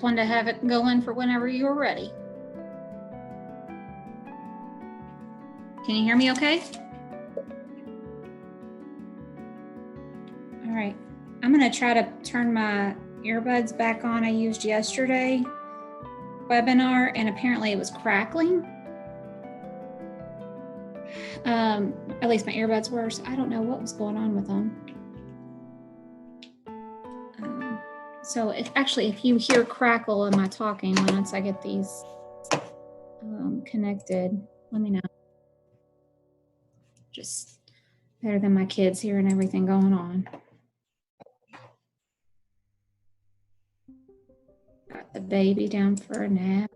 Wanted to have it going for whenever you were ready. Can you hear me okay? All right. I'm going to try to turn my earbuds back on I used yesterday webinar, and apparently it was crackling. At least my earbuds were, so I don't know what was going on with them. So if you hear crackle in my talking once I get these connected, let me know. Just better than my kids here and everything going on. Got the baby down for a nap.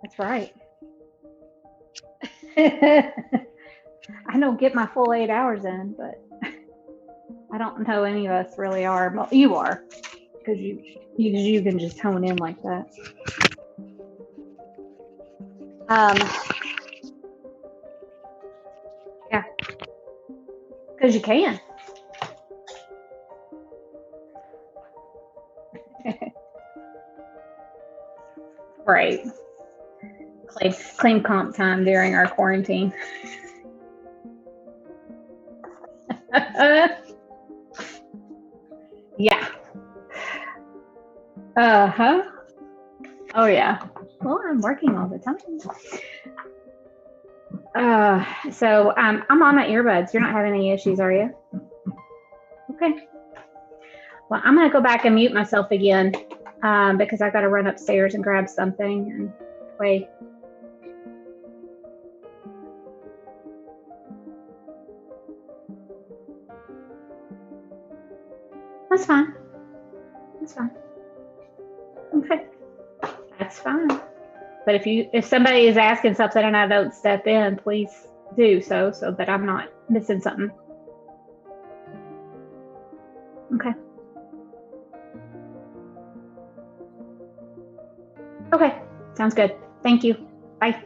That's right. I don't get my full 8 hours in, but I don't know any of us really are. Well, you are, because you can just hone in like that. Yeah, because you can. Right. Claim comp time during our quarantine. Yeah. Uh-huh. Oh, yeah. Well, I'm working all the time. So I'm on my earbuds. You're not having any issues, are you? Okay. Well, I'm going to go back and mute myself again because I got to run upstairs and grab something and wait. That's fine. That's fine. Okay. That's fine. But if somebody is asking something and I don't step in, please do so that I'm not missing something. Okay. Okay. Sounds good. Thank you. Bye.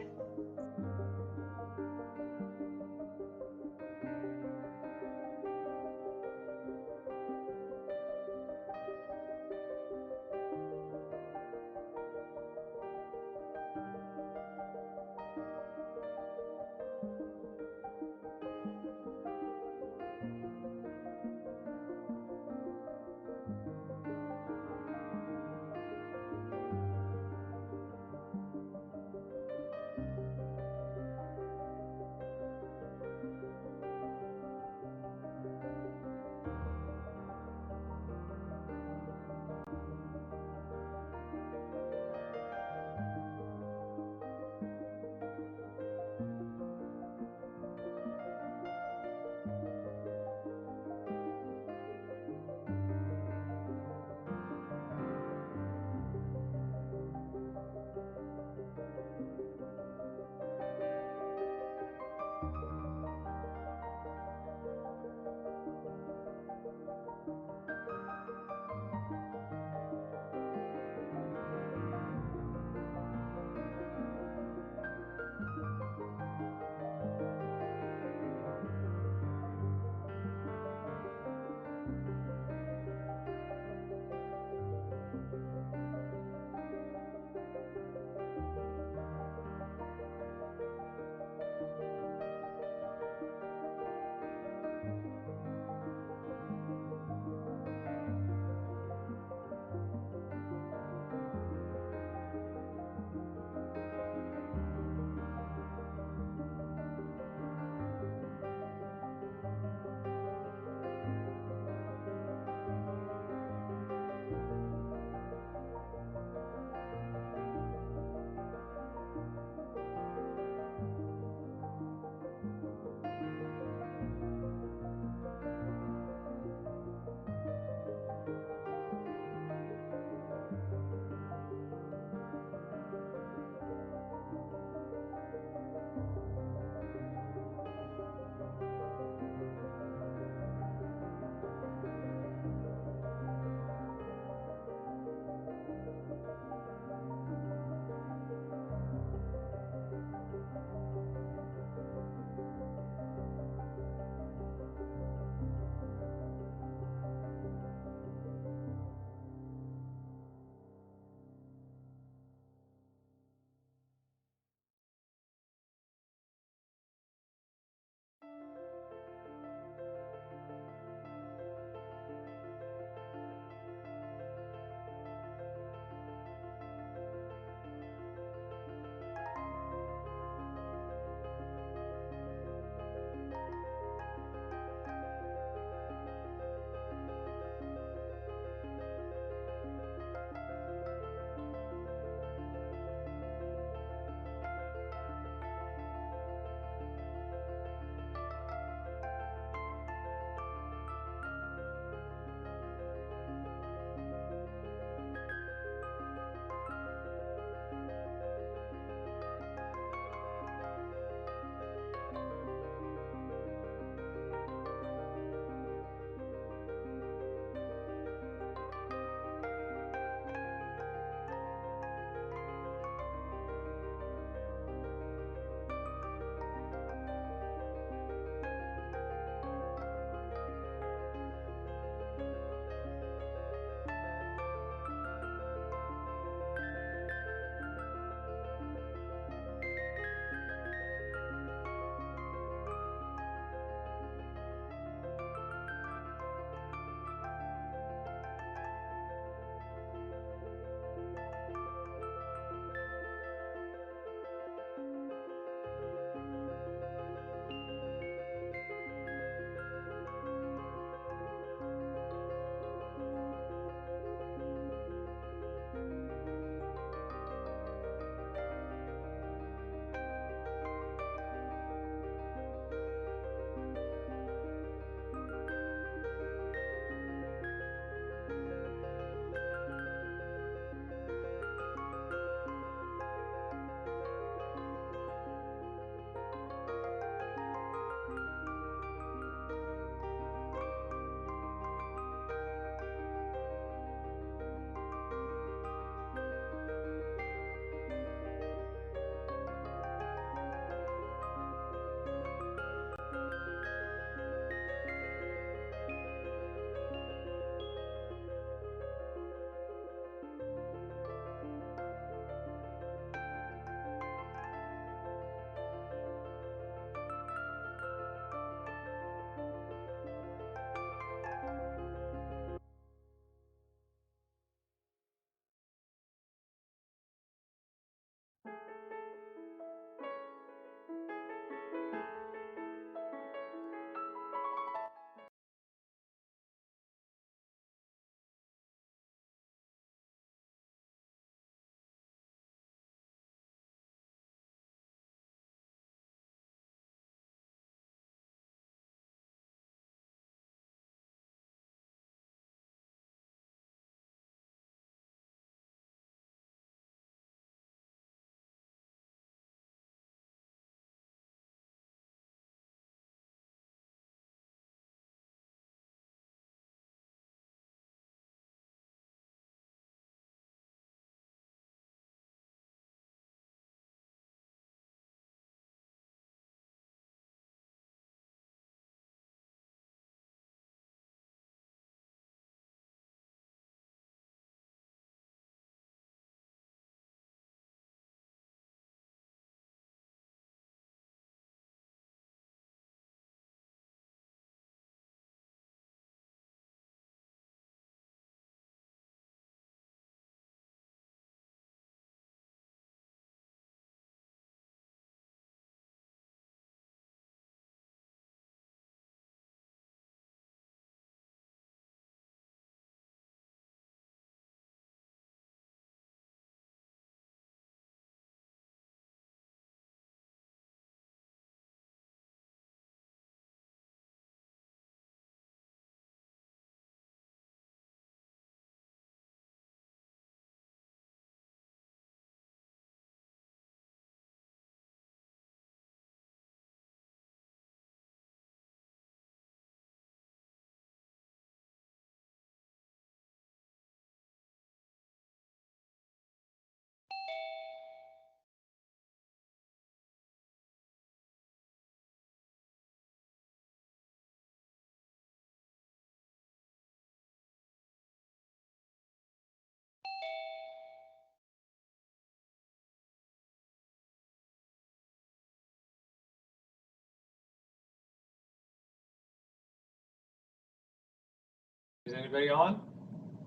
Is anybody on?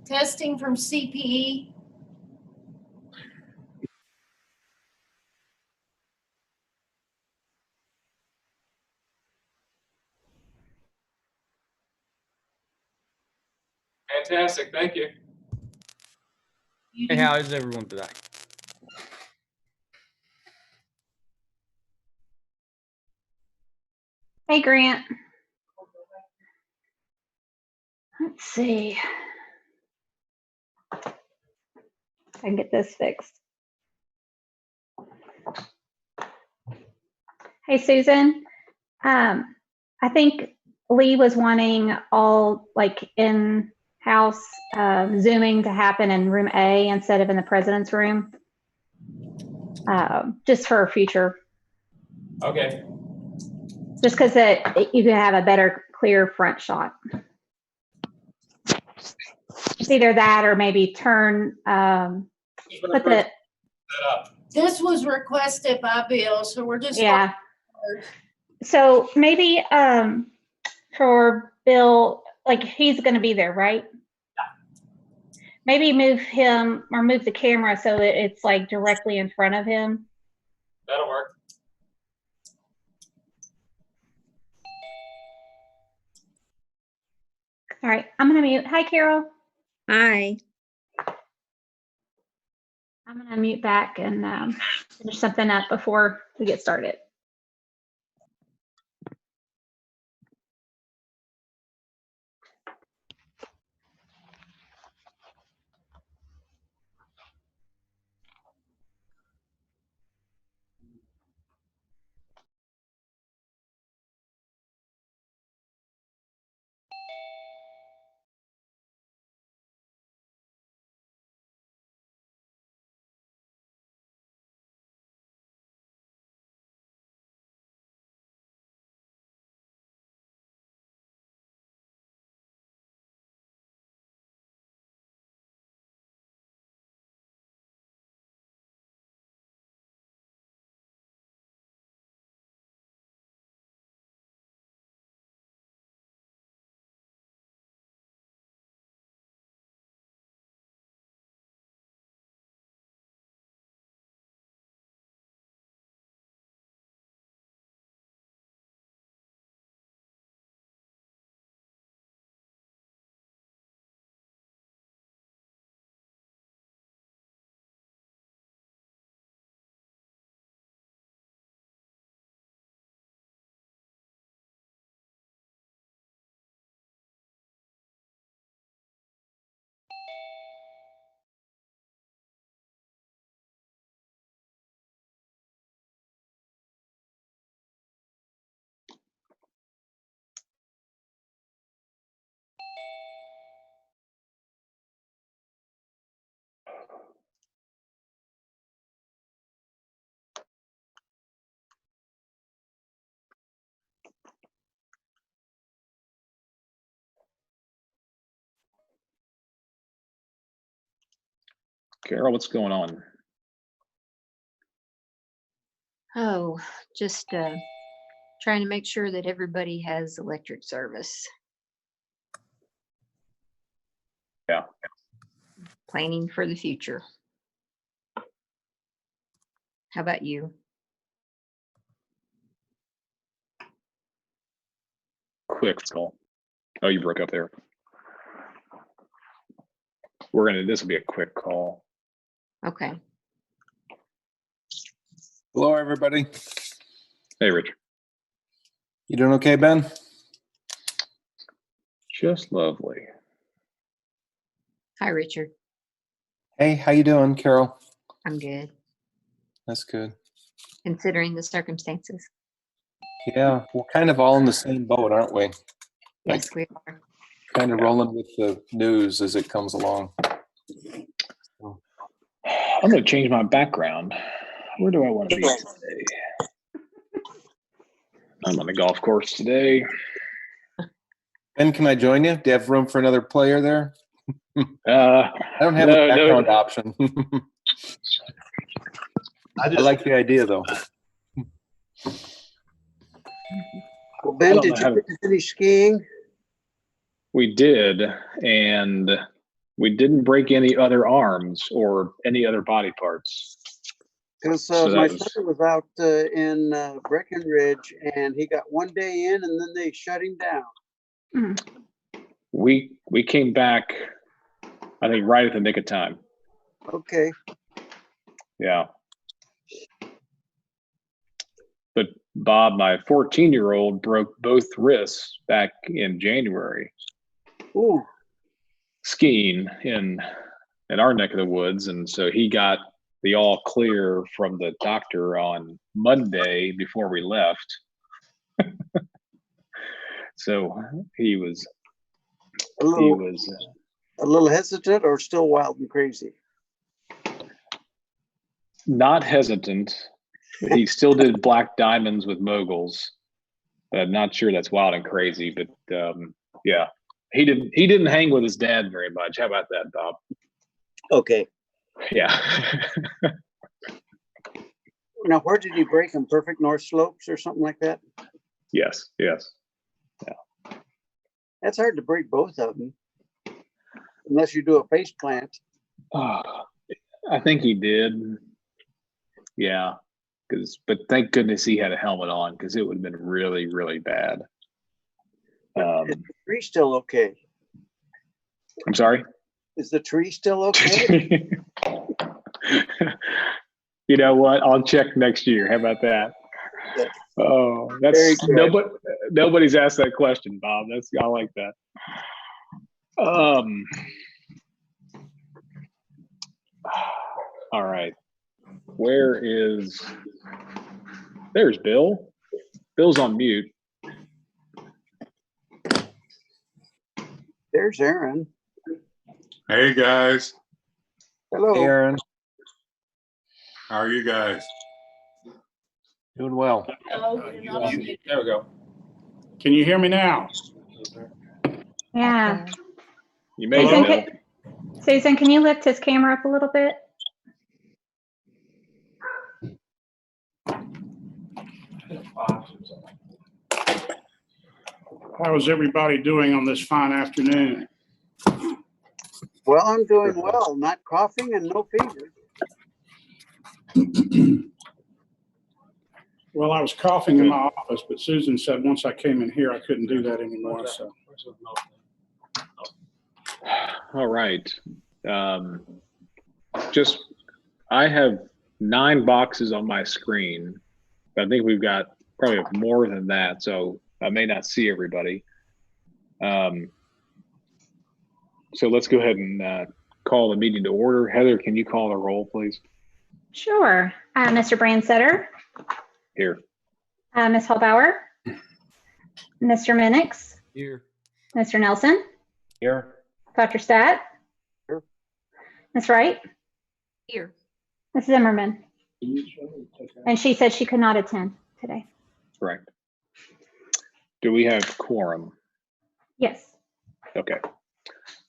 Testing from CPE. Fantastic, thank you. Hey, how is everyone today? Hey, Grant. Let's see. I can get this fixed. Hey, Susan. I think Lee was wanting all like in-house Zooming to happen in room A instead of in the president's room, just for future. Okay. Just because you can have a better, clear front shot. It's either that or maybe turn, put the, Set up. This was requested by Bill, so we're just. yeah. So maybe for Bill, like he's going to be there, right? Yeah. Maybe move him or move the camera so that it's like directly in front of him. That'll work. All right, I'm going to mute. Hi, Carol. Hi. I'm going to mute back and finish something up before we get started. Carol, what's going on? Oh, just trying to make sure that everybody has electric service. Yeah. Planning for the future. How about you? Quick call. Oh, you broke up there. This will be a quick call. Okay. Hello, everybody. Hey, Rich. You doing okay, Ben? Just lovely. Hi, Richard. Hey, how you doing, Carol? I'm good, That's good. considering the circumstances. Yeah, we're kind of all in the same boat, aren't we? Yes, we are. Kind of rolling with the news as it comes along. I'm going to change my background. Where do I want to be today? I'm on the golf course today. Ben, can I join you? Do you have room for another player there? I I don't have a background option. I like the idea, though. Well, Ben, did you get to finish skiing? We did, and we didn't break any other arms or any other body parts. Because So that my was- son was out in Breckenridge, and he got 1 day in, and then they shut him down. We came back, I think, right at the nick of time. Okay. Yeah. But Bob, my 14-year-old, broke both wrists back in January Ooh. skiing in our neck of the woods, and so he got the all clear from the doctor on Monday before we left. So he was A little hesitant, or still wild and crazy? not hesitant. He still did black diamonds with moguls. I'm not sure that's wild and crazy, but yeah, he didn't hang with his dad very much. How about that, Bob? Okay. Yeah. Now, where did he break him? Perfect North Slopes or something like that? Yes. That's hard to break both of them, unless you do a face plant. I think he did. Yeah. But thank goodness he had a helmet on, because it would have been really, really bad. Is the tree still okay? I'm sorry? Is the tree still okay? You know what? I'll check next year. How about that? Oh, Very that's good. nobody's asked that question, Bob. I like that. All right. There's Bill. Bill's on mute. There's Aaron. Hey guys, Hello. Aaron, how are you guys? doing well. There we go. Can you hear me now? Yeah. You made Susan, it, Bill. Susan, can you lift his camera up a little bit? How is everybody doing on this fine afternoon? Well, I'm doing well. Not coughing and no fever. Well, I was coughing in my office, but Susan said once I came in here, I couldn't do that anymore, so. All right. I have 9 boxes on my screen. I think we've got probably more than that, so I may not see everybody. So let's go ahead and call the meeting to order. Heather, can you call the roll, please? Sure. Mr. Brandsetter, Here. Ms. Hallbauer, Mr. Minix, Here. Mr. Nelson, Here. Dr. Stat, Here. Ms. Wright, Here. Ms. Zimmerman. And she said she could not attend today. Correct. Do we have quorum? Yes. Okay.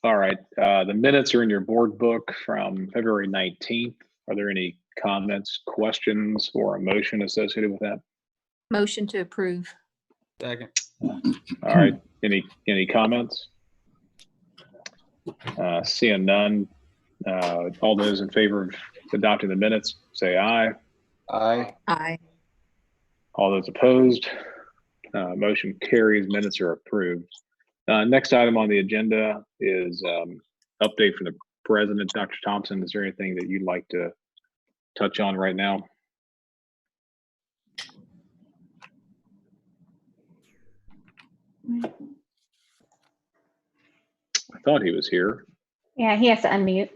All right. The minutes are in your board book from February 19th. Are there any comments, questions, or a motion associated with that? Motion to approve. Second. All right. Any comments? Seeing none, all those in favor of adopting the minutes, say aye. Aye. Aye. All those opposed, motion carries. Minutes are approved. Next item on the agenda is update from the president, Dr. Thompson. Is there anything that you'd like to touch on right now? I thought he was here. Yeah, he has to unmute.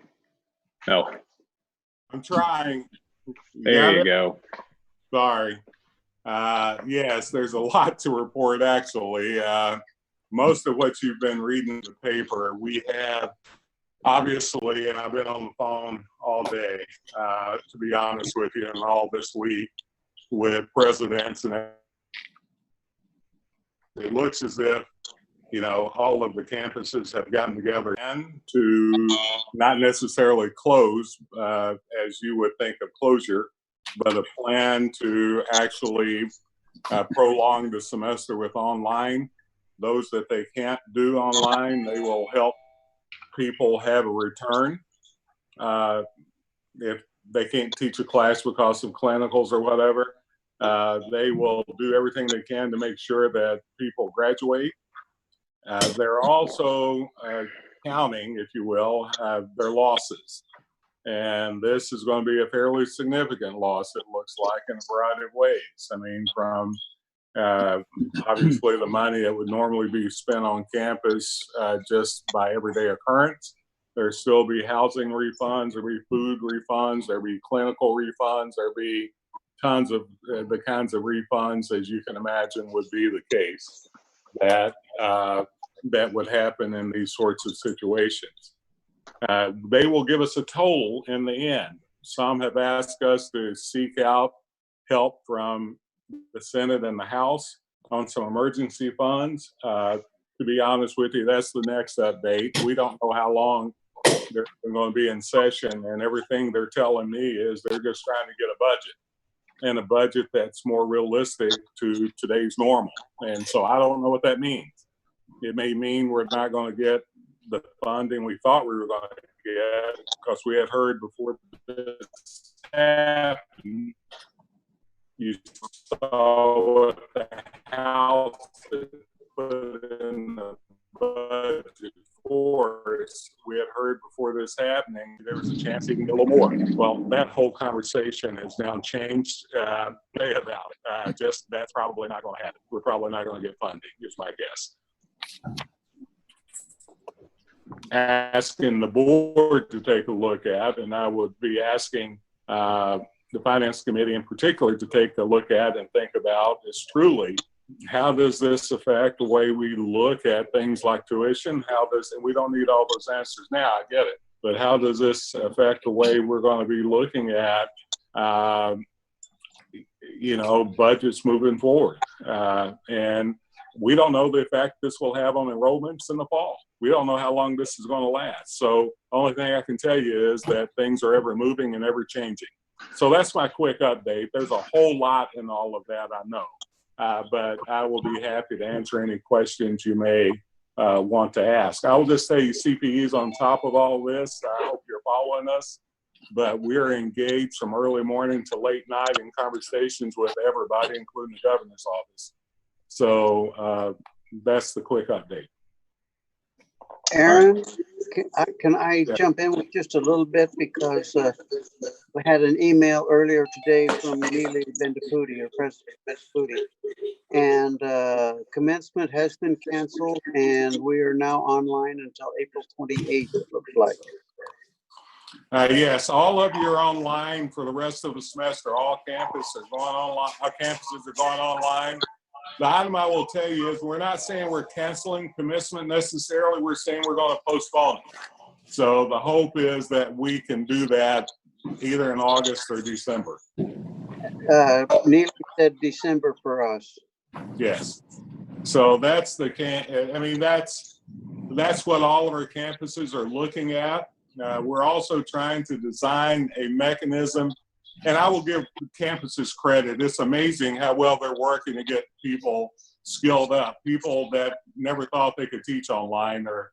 Oh, I'm trying. there you go. Sorry. Yes, there's a lot to report actually. Most of what you've been reading in the paper, we have obviously, and I've been on the phone all day, to be honest with you, and all this week with presidents, and it looks as if, you know, all of the campuses have gotten together and to not necessarily close, as you would think of closure, but a plan to actually prolong the semester with online. those that they can't do online, they will help people have a return. If they can't teach a class because of clinicals or whatever, they will do everything they can to make sure that people graduate. They're also counting, if you will, their losses. And this is going to be a fairly significant loss, it looks like, in a variety of ways. I mean, from obviously the money that would normally be spent on campus just by everyday occurrence. There'll still be housing refunds, there'll be food refunds, there'll be clinical refunds, there'll be tons of the kinds of refunds, as you can imagine, would be the case that that would happen in these sorts of situations. They will give us a total in the end. Some have asked us to seek out help from the Senate and the House on some emergency funds. To be honest with you, that's the next update. We don't know how long they're going to be in session, and everything they're telling me is they're just trying to get a budget, and a budget that's more realistic to today's normal. And so I don't know what that means. It may mean we're not going to get the funding we thought we were going to get, because we had heard before this happened, you saw what the House had put in the budget for us. We had heard before this happening there was a chance he can get a little more. Well, that whole conversation has now changed about it. Just that's probably not going to happen. We're probably not going to get funding, is my guess. Asking the board to take a look at, and I would be asking the Finance Committee in particular to take a look at and think about is truly, how does this affect the way we look at things like tuition? How does, and we don't need all those answers now, I get it, but how does this affect the way we're going to be looking at budgets moving forward? And we don't know the effect this will have on enrollments in the fall. We don't know how long this is going to last. So the only thing I can tell you is that things are ever moving and ever changing. So that's my quick update. There's a whole lot in all of that, I know. But I will be happy to answer any questions you may want to ask. I will just say CPE is on top of all this. I hope you're following us. But we're engaged from early morning to late night in conversations with everybody, including the governor's office. So that's the quick update. Aaron, can I jump in with just a little bit, because we had an email earlier today from Neely Bendapudi, or President Bendapudi, and commencement has been canceled, and we are now online until April 28th, it looks like. Yes, all of you are online for the rest of the semester. All campuses are going online. Our campuses are going online. The item I will tell you is we're not saying we're canceling commencement necessarily. We're saying we're going to postpone it. So the hope is that we can do that either in August or December. Neely said December for us. Yes. So that's the that's what all of our campuses are looking at. We're also trying to design a mechanism. And I will give campuses credit. It's amazing how well they're working to get people skilled up. People that never thought they could teach online are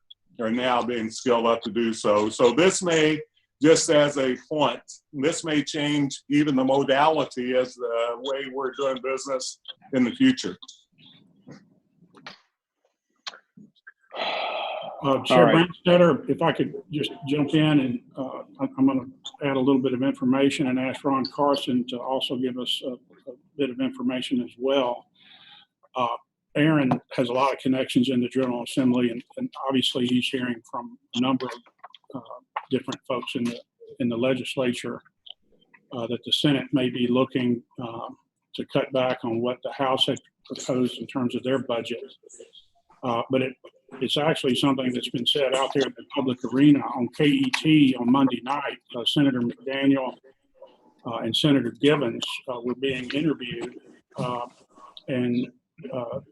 now being skilled up to do so. So this may, just as a point, this may change even the modality as the way we're doing business in the future. Chair right. Branstetter, if I could just jump in, and I'm going to add a little bit of information and ask Ron Carson to also give us a bit of information as well. Aaron has a lot of connections in the General Assembly, and obviously he's hearing from a number of different folks in the legislature that the Senate may be looking to cut back on what the House had proposed in terms of their budget. But it's actually something that's been said out there in the public arena on KET on Monday night. Senator McDaniel and Senator Givens were being interviewed, and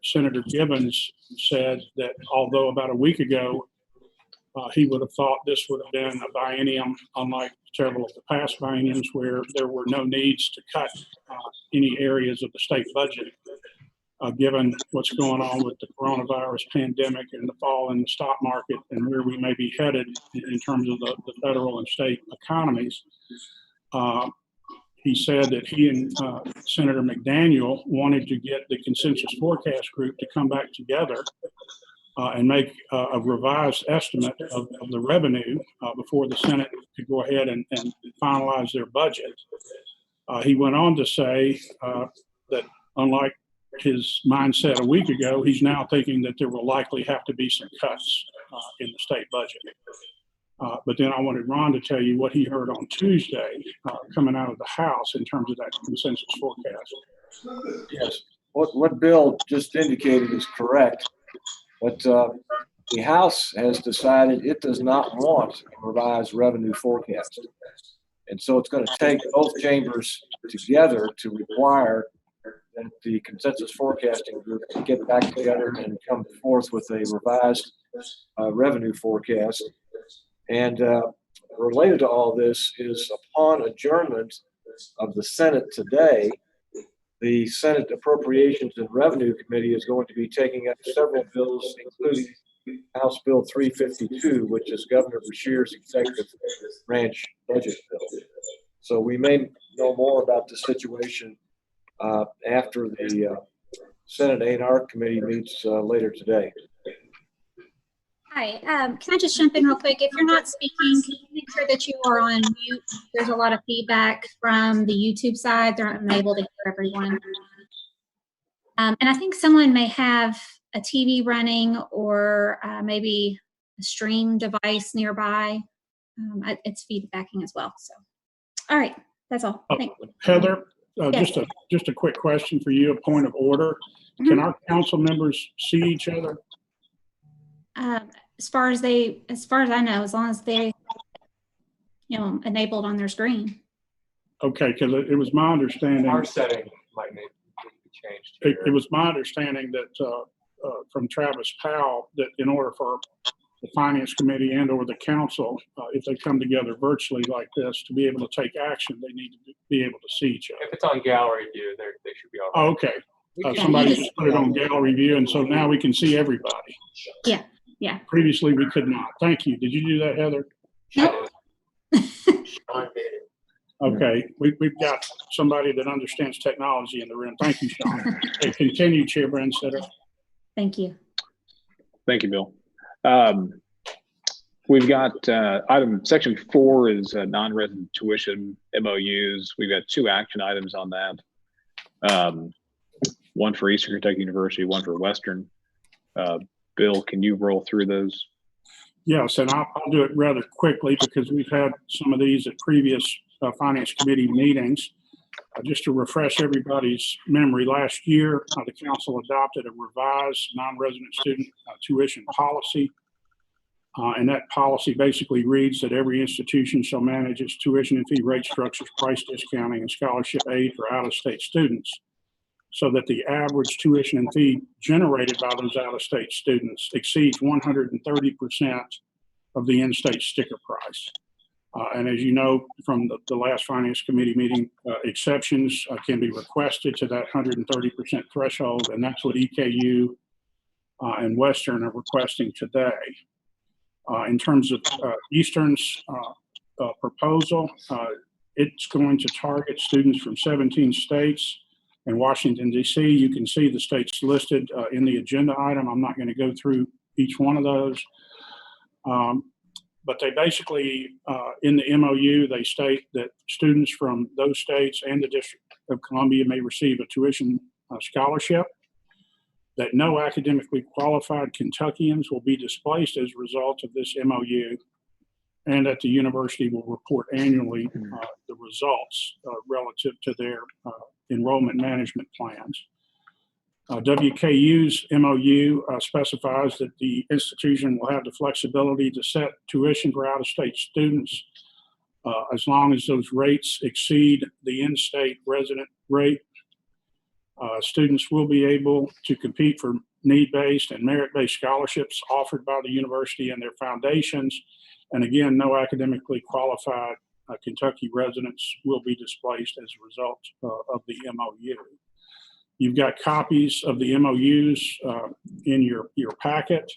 Senator Givens said that although about a week ago he would have thought this would have been a biennium, unlike several of the past bienniums where there were no needs to cut any areas of the state budget, given what's going on with the coronavirus pandemic and the fall in the stock market and where we may be headed in terms of the federal and state economies. He said that he and Senator McDaniel wanted to get the consensus forecast group to come back together and make a revised estimate of the revenue before the Senate could go ahead and finalize their budget. He went on to say that unlike his mindset a week ago, he's now thinking that there will likely have to be some cuts in the state budget. But then I wanted Ron to tell you what he heard on Tuesday coming out of the House in terms of that consensus forecast. Yes, what Bill just indicated is correct, but the House has decided it does not want a revised revenue forecast. And so it's going to take both chambers together to require that the consensus forecasting group to get back together and come forth with a revised revenue forecast. And related to all this is upon adjournment of the Senate today, the Senate Appropriations and Revenue Committee is going to be taking up several bills, including House Bill 352, which is Governor Beshear's executive branch budget bill. So we may know more about the situation after the Senate A&R Committee meets later today. Hi, can I just jump in real quick? If you're not speaking, can you make sure that you are on mute? There's a lot of feedback from the YouTube side. They're unable to hear everyone. And I think someone may have a TV running or maybe a stream device nearby. It's feedbacking as well. So, all right, that's all. Thanks. Heather, Yes. just a quick question for you, a point of order. Can our council members see each other? As far as I know, as long as they, enabled on their screen. Okay, because it was my understanding. Our setting might need to be changed. It was my understanding that from Travis Powell that in order for the Finance Committee and or the council, if they come together virtually like this, to be able to take action, they need to be able to see each other. If it's on gallery view, they should be all right. Oh, okay. Somebody just put it on gallery view, and so now we can see everybody. Yeah, yeah. Previously, we could not. Thank you. Did you do that, Heather? Nope. Okay, we've got somebody that understands technology in the room. Thank you, Sean. Okay, continue, Chair Brandstetter. Thank you. Thank you, Bill. We've got section 4 is non-resident tuition MOUs. We've got 2 action items on that. One for Eastern Kentucky University, one for Western. Bill, can you roll through those? Yes, and I'll do it rather quickly because we've had some of these at previous Finance Committee meetings. Just to refresh everybody's memory, last year the council adopted a revised non-resident student tuition policy. And that policy basically reads that every institution shall manage its tuition and fee rate structures, price discounting, and scholarship aid for out-of-state students, so that the average tuition and fee generated by those out-of-state students exceeds 130% of the in-state sticker price. And as you know from the last Finance Committee meeting, exceptions can be requested to that 130% threshold, and that's what EKU and Western are requesting today. In terms of Eastern's proposal, it's going to target students from 17 states and Washington, D.C. You can see the states listed in the agenda item. I'm not going to go through each one of those. But they basically, in the MOU, they state that students from those states and the District of Columbia may receive a tuition scholarship, that no academically qualified Kentuckians will be displaced as a result of this MOU, and that the university will report annually the results relative to their enrollment management plans. WKU's MOU specifies that the institution will have the flexibility to set tuition for out-of-state students as long as those rates exceed the in-state resident rate. Students will be able to compete for need-based and merit-based scholarships offered by the university and their foundations. And again, no academically qualified Kentucky residents will be displaced as a result of the MOU. You've got copies of the MOUs in your packet.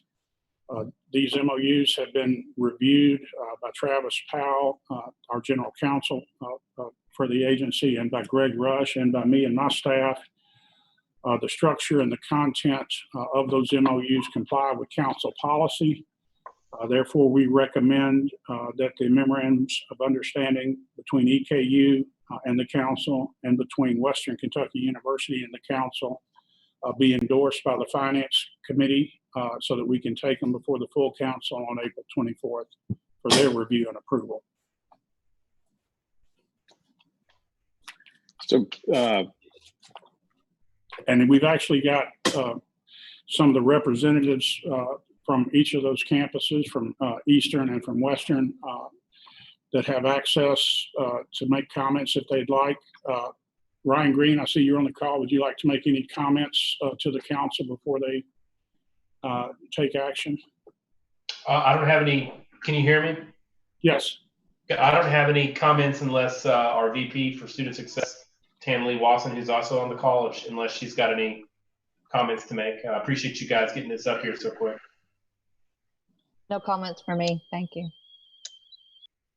These MOUs have been reviewed by Travis Powell, our general counsel for the agency, and by Greg Rush, and by me and my staff. The structure and the content of those MOUs comply with council policy. Therefore, we recommend that the memorandums of understanding between EKU and the council, and between Western Kentucky University and the council, be endorsed by the Finance Committee so that we can take them before the full council on April 24th for their review and approval. So, and we've actually got some of the representatives from each of those campuses, from Eastern and from Western, that have access to make comments if they'd like. Ryan Green, I see you're on the call. Would you like to make any comments to the council before they take action? I don't have any. Can you hear me? Yes. I don't have any comments unless our VP for Student Success, Tamlee Wasson, who's also on the call, unless she's got any comments to make. I appreciate you guys getting this up here so quick. No comments for me. Thank you.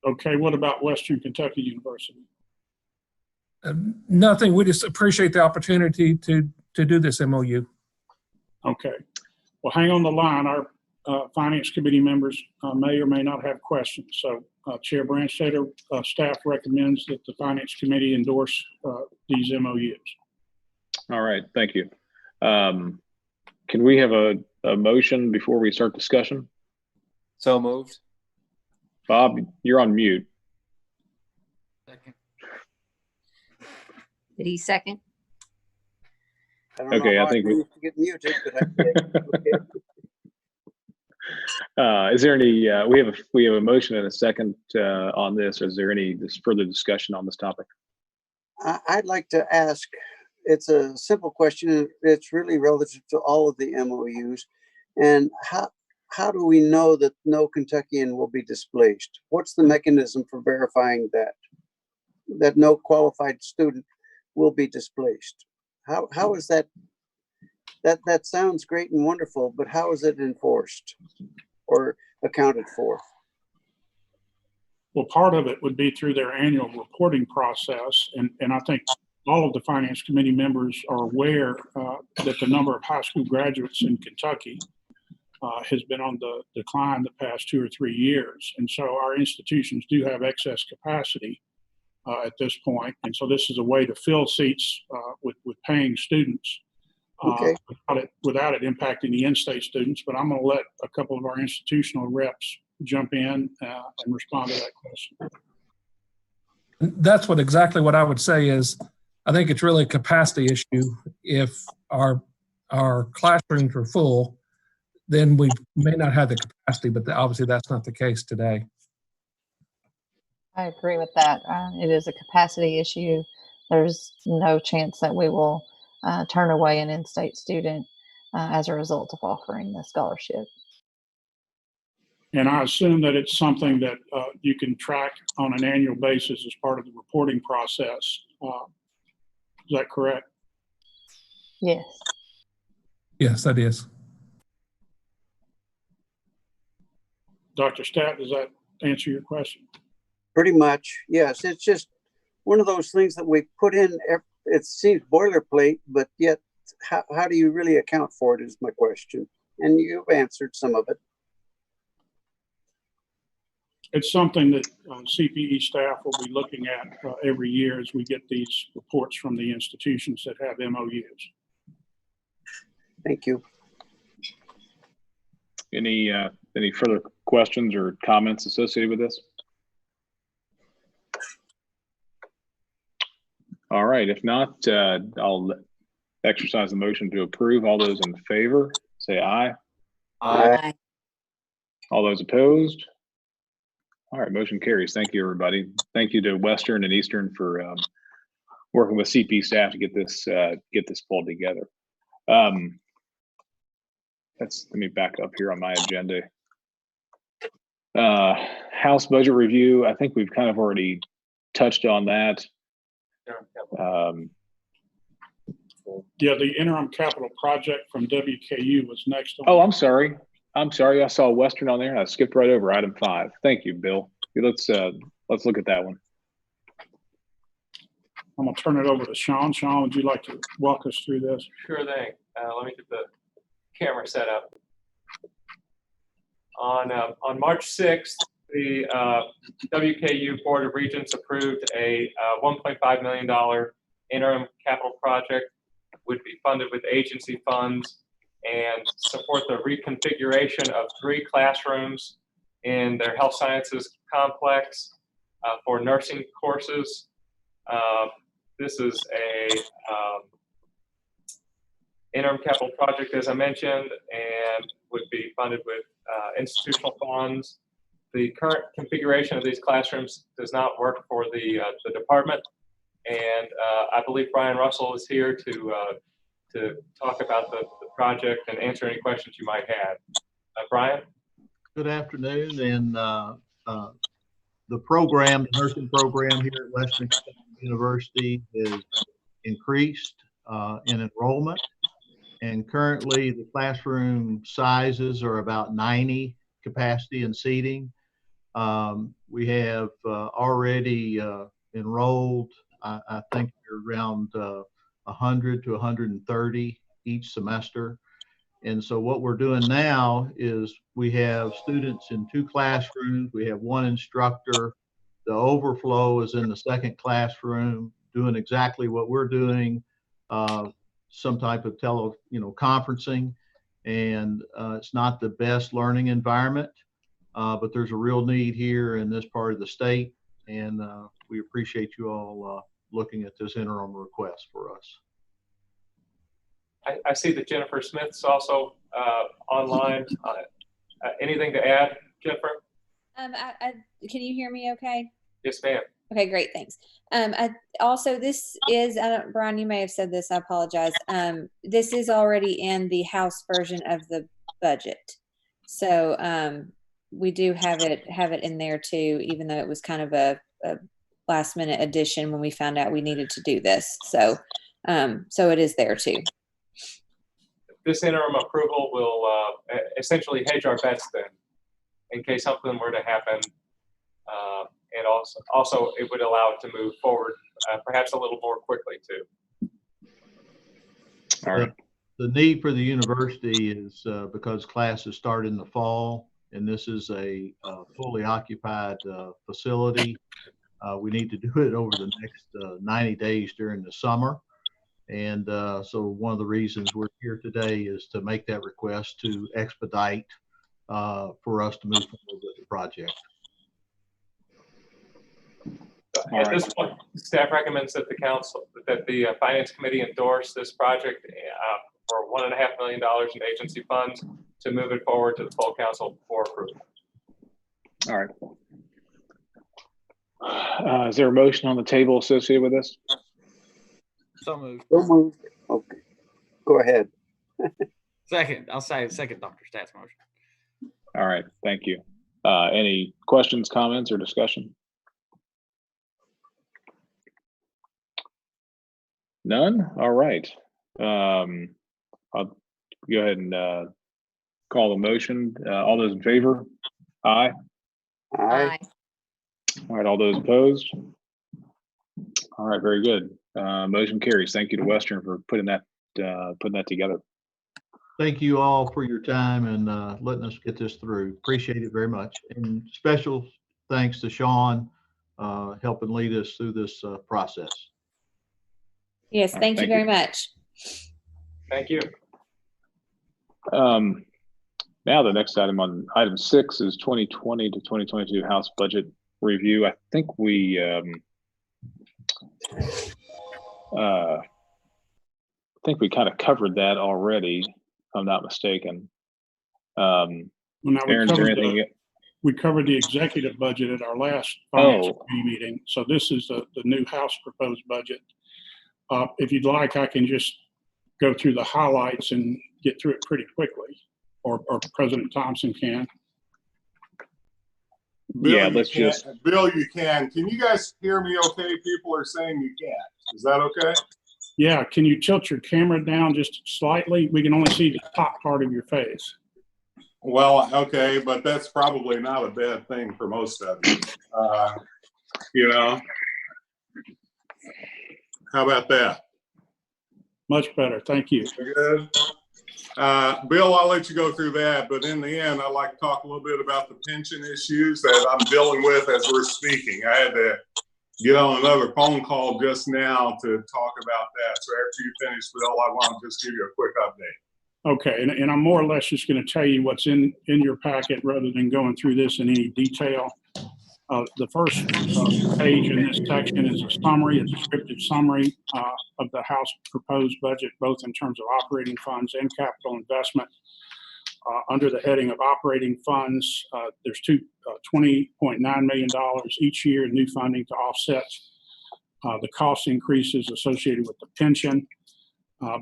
Okay, what about Western Kentucky University? Nothing. We just appreciate the opportunity to do this MOU. Okay. Well, hang on the line. Our Finance Committee members may or may not have questions. So Chair Branstetter, staff recommends that the Finance Committee endorse these MOUs. all right, thank you. Can we have a motion before we start discussion? So moved. Bob, you're on mute. Did he second? I don't Okay, know I how think we managed to get muted, but I did. Okay. is there any we have a motion and a second on this. Is there any further discussion on this topic? I'd like to ask, it's a simple question. It's really relative to all of the MOUs. And how do we know that no Kentuckian will be displaced? What's the mechanism for verifying that no qualified student will be displaced? How is that sounds great and wonderful, but how is it enforced or accounted for? Well, part of it would be through their annual reporting process. And I think all of the Finance Committee members are aware that the number of high school graduates in Kentucky has been on the decline the past 2 or 3 years. And so our institutions do have excess capacity at this point. And so this is a way to fill seats with paying students Okay. without it impacting the in-state students. But I'm going to let a couple of our institutional reps jump in and respond to that question. That's exactly what I would say is, I think it's really a capacity issue. If our classrooms are full, then we may not have the capacity, but obviously that's not the case today. I agree with that. It is a capacity issue. There's no chance that we will turn away an in-state student as a result of offering the scholarship. And I assume that it's something that you can track on an annual basis as part of the reporting process. Is that correct? Yes. Yes, that is. Dr. Stapp, does that answer your question? Pretty much, yes. It's just one of those things that we put in. It seems boilerplate, but yet how do you really account for it is my question. And you've answered some of it. It's something that CPE staff will be looking at every year as we get these reports from the institutions that have MOUs. Thank you. Any further questions or comments associated with this? All right, if not, I'll exercise the motion to approve. All those in favor, say aye. Aye. All those opposed? All right, motion carries. Thank you, everybody. Thank you to Western and Eastern for working with CP staff to get this pulled together. Let me back up here on my agenda. House budget review. I think we've kind of already touched on that. Yeah, the interim capital project from WKU was next. Oh, I'm sorry. I saw Western on there and I skipped right over item 5. Thank you, Bill. Let's look at that one. I'm gonna turn it over to Sean. Sean, would you like to walk us through this? Sure thing. Let me get the camera set up. On March 6th, the WKU Board of Regents approved a $1.5 million interim capital project, would be funded with agency funds and support the reconfiguration of 3 classrooms in their health sciences complex for nursing courses. This is a interim capital project, as I mentioned, and would be funded with institutional funds. The current configuration of these classrooms does not work for the department, and I believe Brian Russell is here to talk about the project and answer any questions you might have. Brian? Good afternoon, and the program, the nursing program here at Western University is increased in enrollment, and currently the classroom sizes are about 90 capacity and seating. We have already enrolled, I think around 100 to 130 each semester. And so what we're doing now is we have students in 2 classrooms. We have 1 instructor. The overflow is in the 2nd classroom doing exactly what we're doing, some type of conferencing. And it's not the best learning environment, but there's a real need here in this part of the state. And we appreciate you all looking at this interim request for us. I see that Jennifer Smith's also online. Anything to add, Jennifer? Can you hear me okay? Yes, ma'am. Okay, great, thanks. Also, this is, Brian, you may have said this, I apologize. This is already in the House version of the budget. So we do have it in there too, even though it was kind of a last minute addition when we found out we needed to do this. So it is there too. This interim approval will essentially hedge our bets then, in case something were to happen. And also it would allow it to move forward perhaps a little more quickly too. All right. The need for the university is because classes start in the fall, and this is a fully occupied facility. We need to do it over the next 90 days during the summer. And so one of the reasons we're here today is to make that request to expedite for us to move forward with the project. At this point, staff recommends that the Finance Committee endorse this project for $1.5 million in agency funds to move it forward to the full council for approval. All right. Is there a motion on the table associated with this? So moved. So moved. Okay. Go ahead. Second. I'll say second Dr. Stat's motion. All right. Thank you. Any questions, comments, or discussion? None? All right. I'll go ahead and call the motion. All those in favor? Aye. Aye. All right. All those opposed? All right. Very good. Motion carries. Thank you to Western for putting that together. Thank you all for your time and letting us get this through. Appreciate it very much. And special thanks to Sean helping lead us through this process. Yes, thank you very much. Thank you. Now the next item on item 6 is 2020 to 2022 House budget review. I think we kind of covered that already, if I'm not mistaken. Aaron, is there anything? We covered the executive budget at our last finance committee meeting. So this is the new House proposed budget. If you'd like, I can just go through the highlights and get through it pretty quickly, or President Thompson can. Bill, yeah, let's just. Bill, you can. Can you guys hear me okay? People are saying you can't. Is that okay? Yeah, can you tilt your camera down just slightly? We can only see the top part of your face. Well, okay, but that's probably not a bad thing for most of you. You know, how about that? Much better, thank you. Good. Bill, I'll let you go through that, but in the end, I'd like to talk a little bit about the pension issues that I'm dealing with as we're speaking. I had to get on another phone call just now to talk about that. So after you finish, Bill, I want to just give you a quick update. Okay, and I'm more or less just going to tell you what's in your packet rather than going through this in any detail. The first page in this section is a summary, a descriptive summary of the House proposed budget, both in terms of operating funds and capital investment. Under the heading of operating funds, there's $20.9 million each year in new funding to offset the cost increases associated with the pension.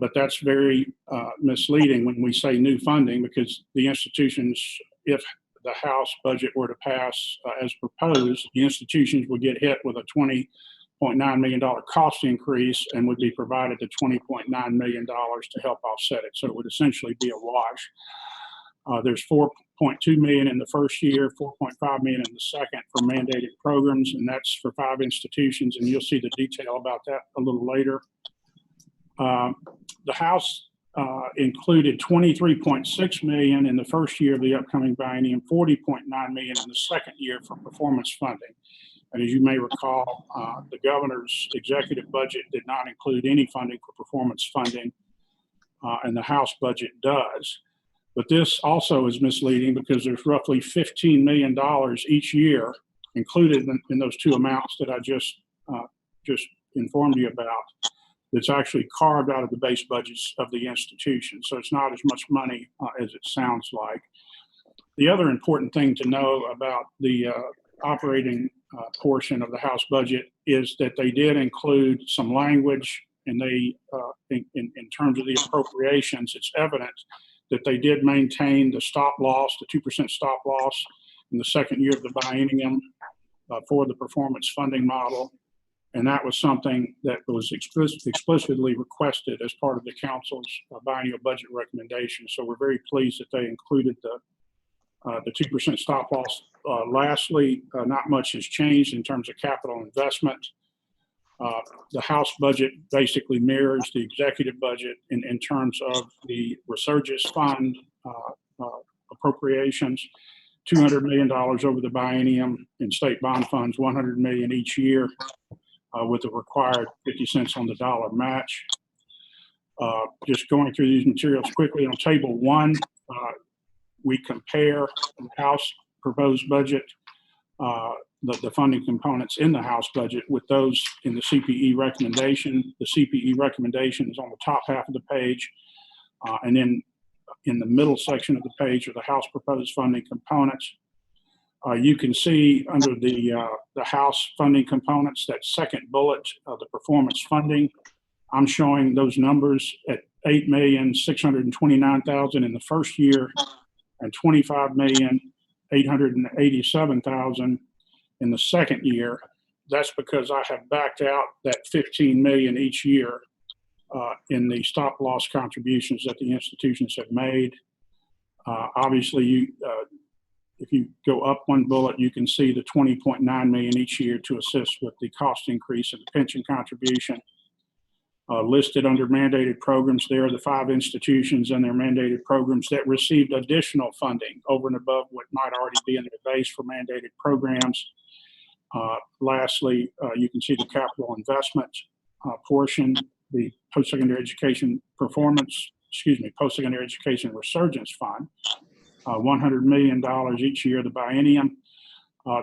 But that's very misleading when we say new funding, because the institutions, if the House budget were to pass as proposed, the institutions would get hit with a $20.9 million cost increase and would be provided the $20.9 million to help offset it. So it would essentially be a wash. There's $4.2 million in the first year, $4.5 million in the second for mandated programs, and that's for 5 institutions, and you'll see the detail about that a little later. The House included $23.6 million in the first year of the upcoming biennium, $40.9 million in the second year for performance funding. And as you may recall, the governor's executive budget did not include any funding for performance funding, and the House budget does. But this also is misleading because there's roughly $15 million each year included in those two amounts that I just informed you about. That's actually carved out of the base budgets of the institution. So it's not as much money as it sounds like. The other important thing to know about the operating portion of the House budget is that they did include some language, and they, in terms of the appropriations, it's evident that they did maintain the stop loss, the 2% stop loss in the second year of the biennium for the performance funding model. And that was something that was explicitly requested as part of the council's biennial budget recommendation. So we're very pleased that they included the 2% stop loss. Lastly, not much has changed in terms of capital investment. The House budget basically mirrors the executive budget in terms of the Resurgence Fund appropriations, $200 million over the biennium, in state bond funds, $100 million each year. With a required 50 cents on the dollar match. Just going through these materials quickly, on table 1, we compare the House proposed budget, the funding components in the House budget with those in the CPE recommendation. The CPE recommendation is on the top half of the page, and then in the middle section of the page are the House proposed funding components. You can see under the House funding components, that second bullet, the performance funding. I'm showing those numbers at $8,629,000 in the first year and $25,887,000 in the second year. That's because I have backed out that $15 million each year in the stop loss contributions that the institutions have made. Obviously, if you go up one bullet, you can see the $20.9 million each year to assist with the cost increase of the pension contribution. Listed under mandated programs, there are the 5 institutions and their mandated programs that received additional funding over and above what might already be in their base for mandated programs. Lastly, you can see the capital investment portion, the post-secondary education post-secondary education resurgence fund. $100 million each year, the biennium.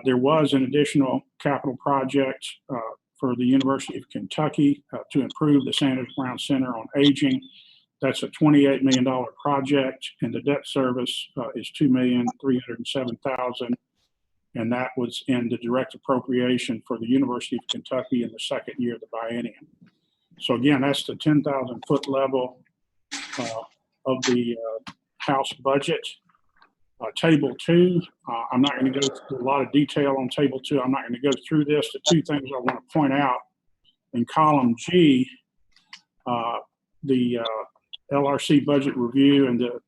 There was an additional capital project for the University of Kentucky to improve the Sanders Brown Center on Aging. That's a $28 million project, and the debt service is $2,307,000, and that was in the direct appropriation for the University of Kentucky in the second year of the biennium. So again, that's the 10,000 foot level of the House budget. Table 2, I'm not going to go through a lot of detail on table 2. I'm not going to go through this. The 2 things I want to point out in column G, the LRC budget review and the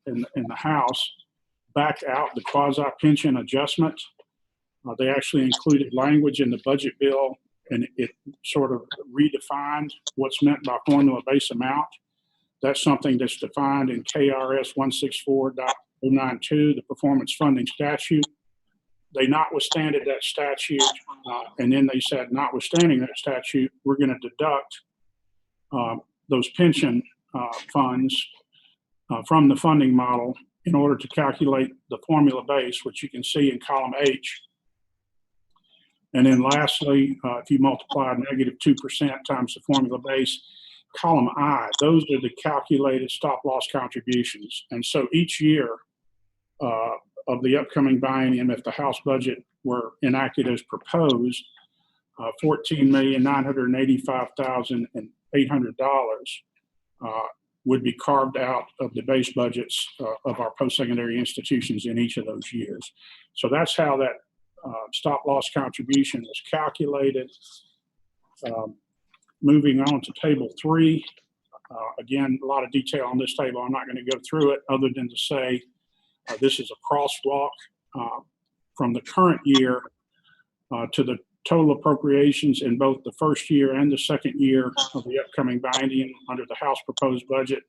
House backed out the quasi pension adjustment. They actually included language in the budget bill, and it sort of redefined what's meant by formula base amount. That's something that's defined in KRS 164.092, the performance funding statute. They notwithstanded that statute, and then they said, notwithstanding that statute, we're going to deduct those pension funds from the funding model in order to calculate the formula base, which you can see in column H. And then lastly, if you multiply -2% times the formula base, column I, those are the calculated stop loss contributions. And so each year of the upcoming biennium, if the House budget were enacted as proposed, $14,985,800 would be carved out of the base budgets of our post-secondary institutions in each of those years. So that's how that stop loss contribution was calculated. Moving on to table 3. Again, a lot of detail on this table. I'm not going to go through it other than to say this is a crosswalk from the current year to the total appropriations in both the first year and the second year of the upcoming biennium under the House proposed budget.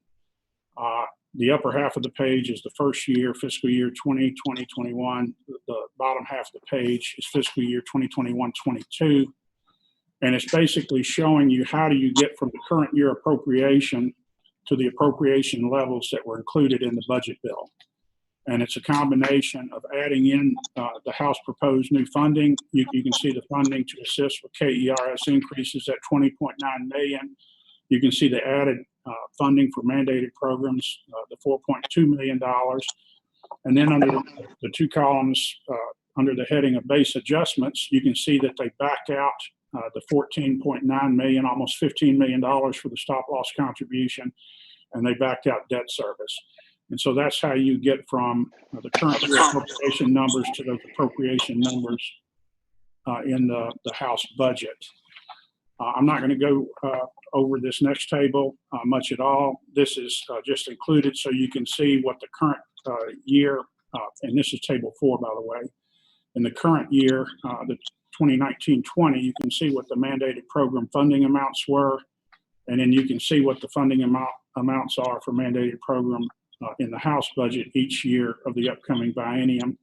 The upper half of the page is the first year, fiscal year 2020-21. The bottom half of the page is fiscal year 2021-22. And it's basically showing you how do you get from the current year appropriation to the appropriation levels that were included in the budget bill. And it's a combination of adding in the House proposed new funding. You can see the funding to assist with KERS increases at $20.9 million. You can see the added funding for mandated programs, the $4.2 million. And then under the 2 columns under the heading of base adjustments, you can see that they back out the $14.9 million, almost $15 million for the stop loss contribution, and they backed out debt service. And so that's how you get from the current year appropriation numbers to those appropriation numbers in the House budget. I'm not going to go over this next table much at all. This is just included so you can see what the current year, and this is table 4, by the way. In the current year, the 2019-20, you can see what the mandated program funding amounts were, and then you can see what the funding amounts are for mandated program in the House budget each year of the upcoming biennium,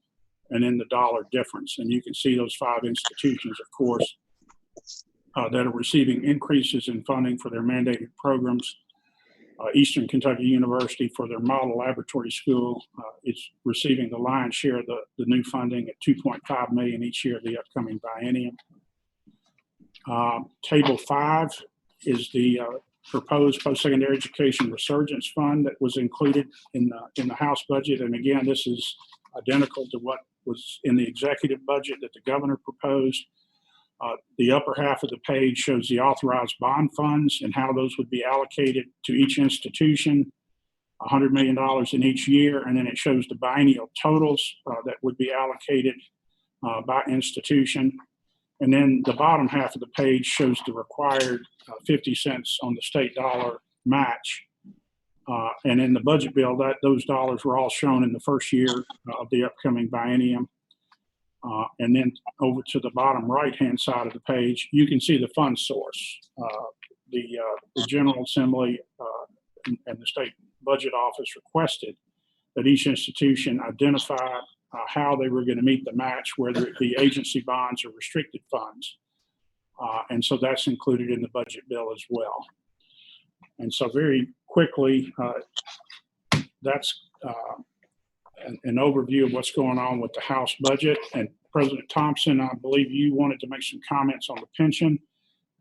and then the dollar difference. And you can see those 5 institutions, of course, that are receiving increases in funding for their mandated programs. Eastern Kentucky University, for their model laboratory school, is receiving the lion's share of the new funding at $2.5 million each year of the upcoming biennium. Table 5 is the proposed post-secondary education resurgence fund that was included in the House budget. And again, this is identical to what was in the executive budget that the governor proposed. The upper half of the page shows the authorized bond funds and how those would be allocated to each institution, $100 million in each year. And then it shows the biennial totals that would be allocated by institution. And then the bottom half of the page shows the required 50 cents on the state dollar match. And in the budget bill, those dollars were all shown in the first year of the upcoming biennium. And then over to the bottom right-hand side of the page, you can see the fund source. The General Assembly and the State Budget Office requested that each institution identify how they were going to meet the match, whether it be agency bonds or restricted funds. And so that's included in the budget bill as well. And so very quickly, that's an overview of what's going on with the House budget. And President Thompson, I believe you wanted to make some comments on the pension.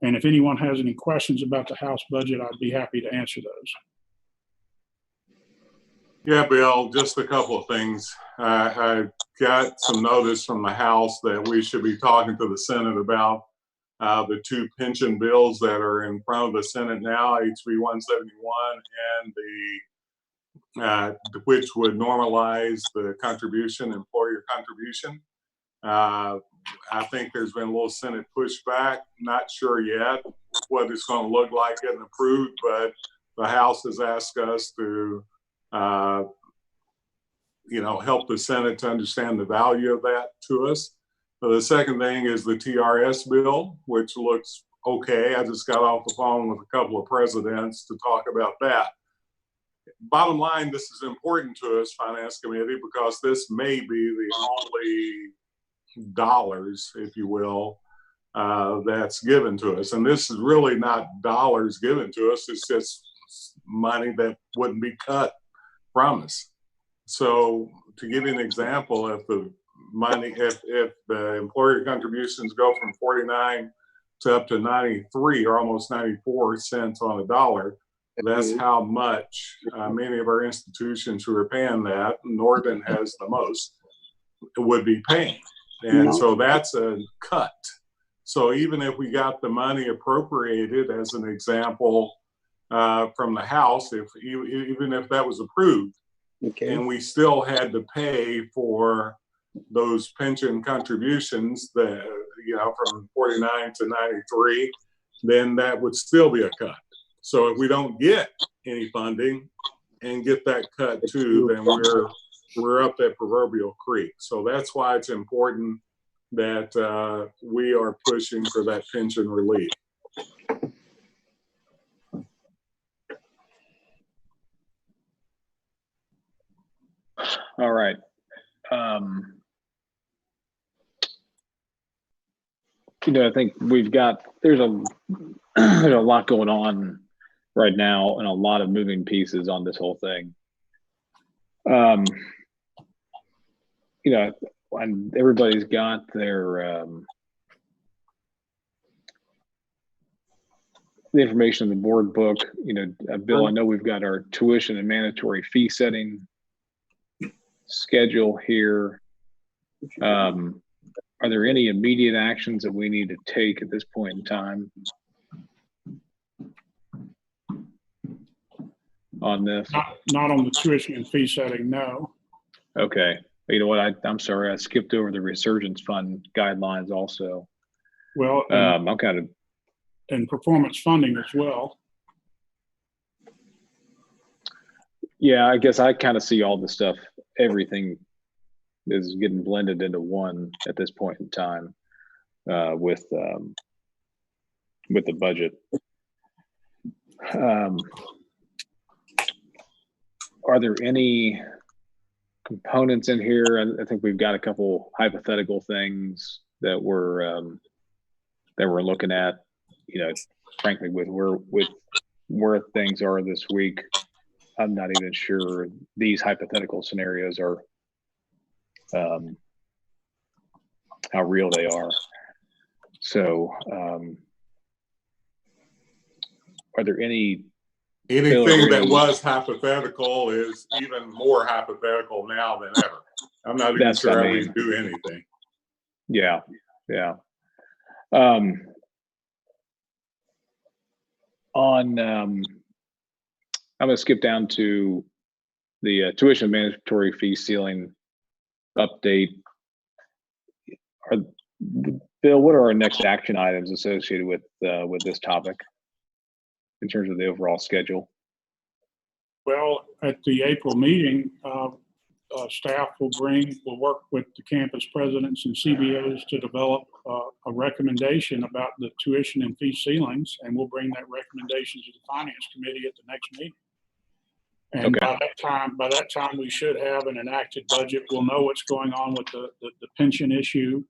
And if anyone has any questions about the House budget, I'd be happy to answer those. Yeah, Bill, just a couple of things. I got some notice from the House that we should be talking to the Senate about the 2 pension bills that are in front of the Senate now, HB 171 and which would normalize the contribution, employer contribution. I think there's been a little Senate pushback. Not sure yet what it's going to look like getting approved, but the House has asked us to, help the Senate to understand the value of that to us. The second thing is the TRS bill, which looks okay. I just got off the phone with a couple of presidents to talk about that. Bottom line, this is important to us, Finance Committee, because this may be the only dollars, if you will, that's given to us. And this is really not dollars given to us. It's just money that wouldn't be cut from us. So to give you an example, if the employer contributions go from 49 to up to 93 or almost 94 cents on a dollar, that's how much many of our institutions who are paying that, Northern has the most, would be paying. And so that's a cut. So even if we got the money appropriated, as an example, from the House, even if that was approved, and we still had to pay for those pension contributions that, from 49 to 93, then that would still be a cut. So if we don't get any funding and get that cut too, then we're up that proverbial creek. So that's why it's important that we are pushing for that pension relief. All right. I think there's a lot going on right now and a lot of moving pieces on this whole thing. And everybody's got their the information in the board book. Bill, I know we've got our tuition and mandatory fee setting schedule here. Are there any immediate actions that we need to take at this point in time on this? Not on the tuition and fee setting, no. Okay. You know what? I'm sorry. I skipped over the Resurgence Fund guidelines also. Well, I'm kind of. And performance funding as well. Yeah, I guess I kind of see all the stuff. Everything is getting blended into one at this point in time with the budget. Are there any components in here? I think we've got a couple hypothetical things that we're looking at. Frankly, with where things are this week, I'm not even sure these hypothetical scenarios are how real they are. So, are there anything that was hypothetical is even more hypothetical now than ever? I'm not even sure I would do anything. Yeah. I'm going to skip down to the tuition mandatory fee ceiling update. Bill, what are our next action items associated with this topic in terms of the overall schedule? Well, at the April meeting, staff will work with the campus presidents and CBOs to develop a recommendation about the tuition and fee ceilings, and we'll bring that recommendation to the Finance Committee at the next meeting. And by that time, we should have an enacted budget. We'll know what's going on with the pension issue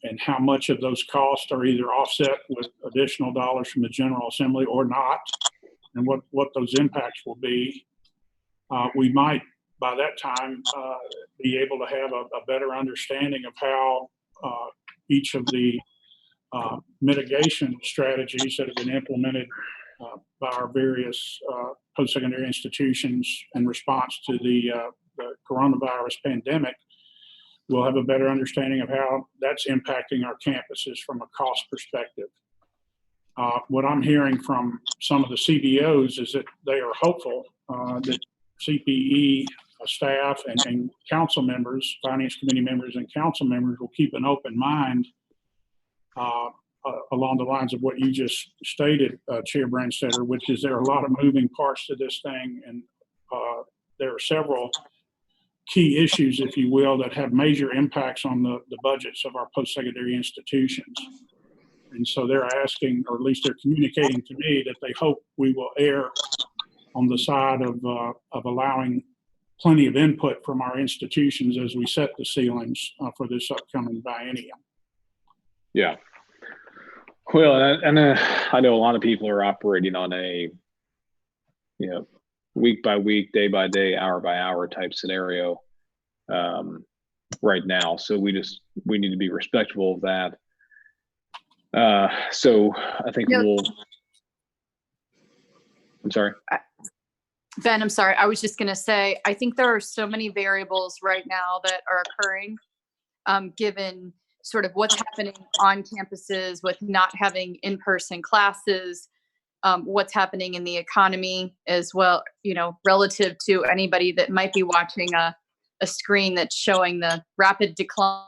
and how much of those costs are either offset with additional dollars from the General Assembly or not, and what those impacts will be. We might, by that time, be able to have a better understanding of how each of the mitigation strategies that have been implemented by our various post-secondary institutions in response to the coronavirus pandemic. We'll have a better understanding of how that's impacting our campuses from a cost perspective. What I'm hearing from some of the CBOs is that they are hopeful that CPE staff and council members, Finance Committee members and council members will keep an open mind along the lines of what you just stated, Chair Branstetter, which is there are a lot of moving parts to this thing, and there are several key issues, if you will, that have major impacts on the budgets of our post-secondary institutions. And so they're asking, or at least they're communicating to me, that they hope we will err on the side of allowing plenty of input from our institutions as we set the ceilings for this upcoming biennium. Yeah. Well, and I know a lot of people are operating on a, week by week, day by day, hour by hour type scenario right now. So we need to be respectful of that. So I think I'm sorry. Ben, I'm sorry. I was just going to say, I think there are so many variables right now that are occurring, given sort of what's happening on campuses with not having in-person classes, what's happening in the economy as well, relative to anybody that might be watching a screen that's showing the rapid decline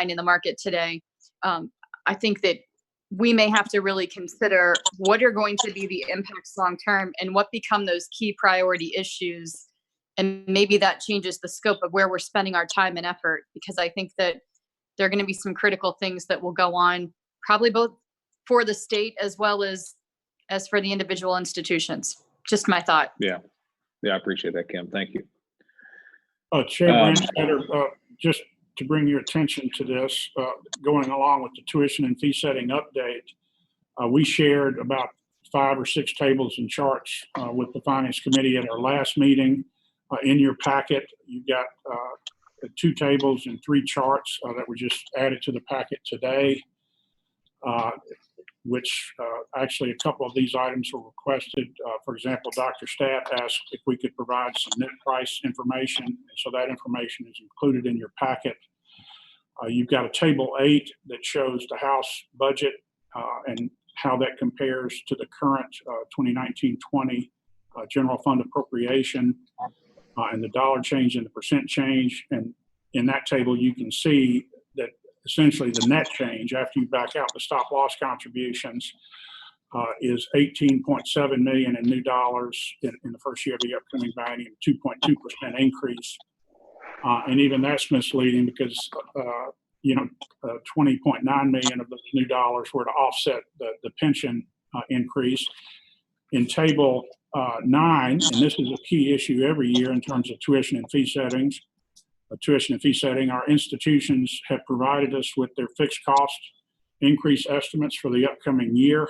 in the market today. I think that we may have to really consider what are going to be the impacts long-term and what become those key priority issues. And maybe that changes the scope of where we're spending our time and effort, because I think that there are going to be some critical things that will go on, probably both for the state as well as for the individual institutions. Just my thought. Yeah. I appreciate that, Kim. Thank you. Chair Branstetter, just to bring your attention to this, going along with the tuition and fee setting update, we shared about 5 or 6 tables and charts with the Finance Committee at our last meeting. In your packet, you've got 2 tables and 3 charts that were just added to the packet today, which actually a couple of these items were requested. For example, Dr. Stat asked if we could provide some net price information, and so that information is included in your packet. You've got a table 8 that shows the House budget and how that compares to the current 2019-20 general fund appropriation and the dollar change and the percent change. And in that table, you can see that essentially the net change after you back out the stop loss contributions is $18.7 million in new dollars in the first year of the upcoming biennium, 2.2% increase. And even that's misleading because, 20.9 million of those new dollars were to offset the pension increase. In table 9, and this is a key issue every year in terms of tuition and fee settings, our institutions have provided us with their fixed cost increase estimates for the upcoming year.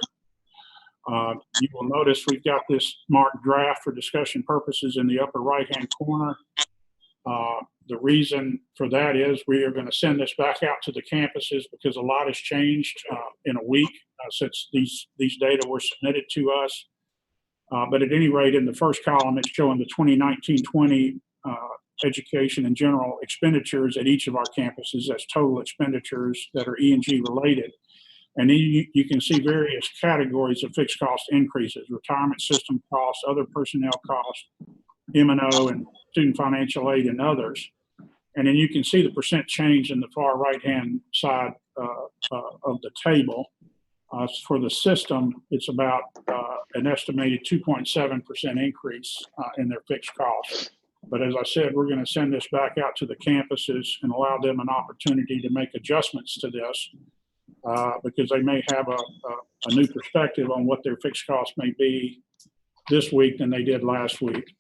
You will notice we've got this marked draft for discussion purposes in the upper right-hand corner. The reason for that is we are going to send this back out to the campuses because a lot has changed in a week since these data were submitted to us. But at any rate, in the first column, it's showing the 2019-20 education and general expenditures at each of our campuses. That's total expenditures that are E&G related. And then you can see various categories of fixed cost increases: retirement system costs, other personnel costs, M&O, and student financial aid, and others. And then you can see the percent change in the far right-hand side of the table. For the system, it's about an estimated 2.7% increase in their fixed costs. But as I said, we're going to send this back out to the campuses and allow them an opportunity to make adjustments to this because they may have a new perspective on what their fixed costs may be this week than they did last week.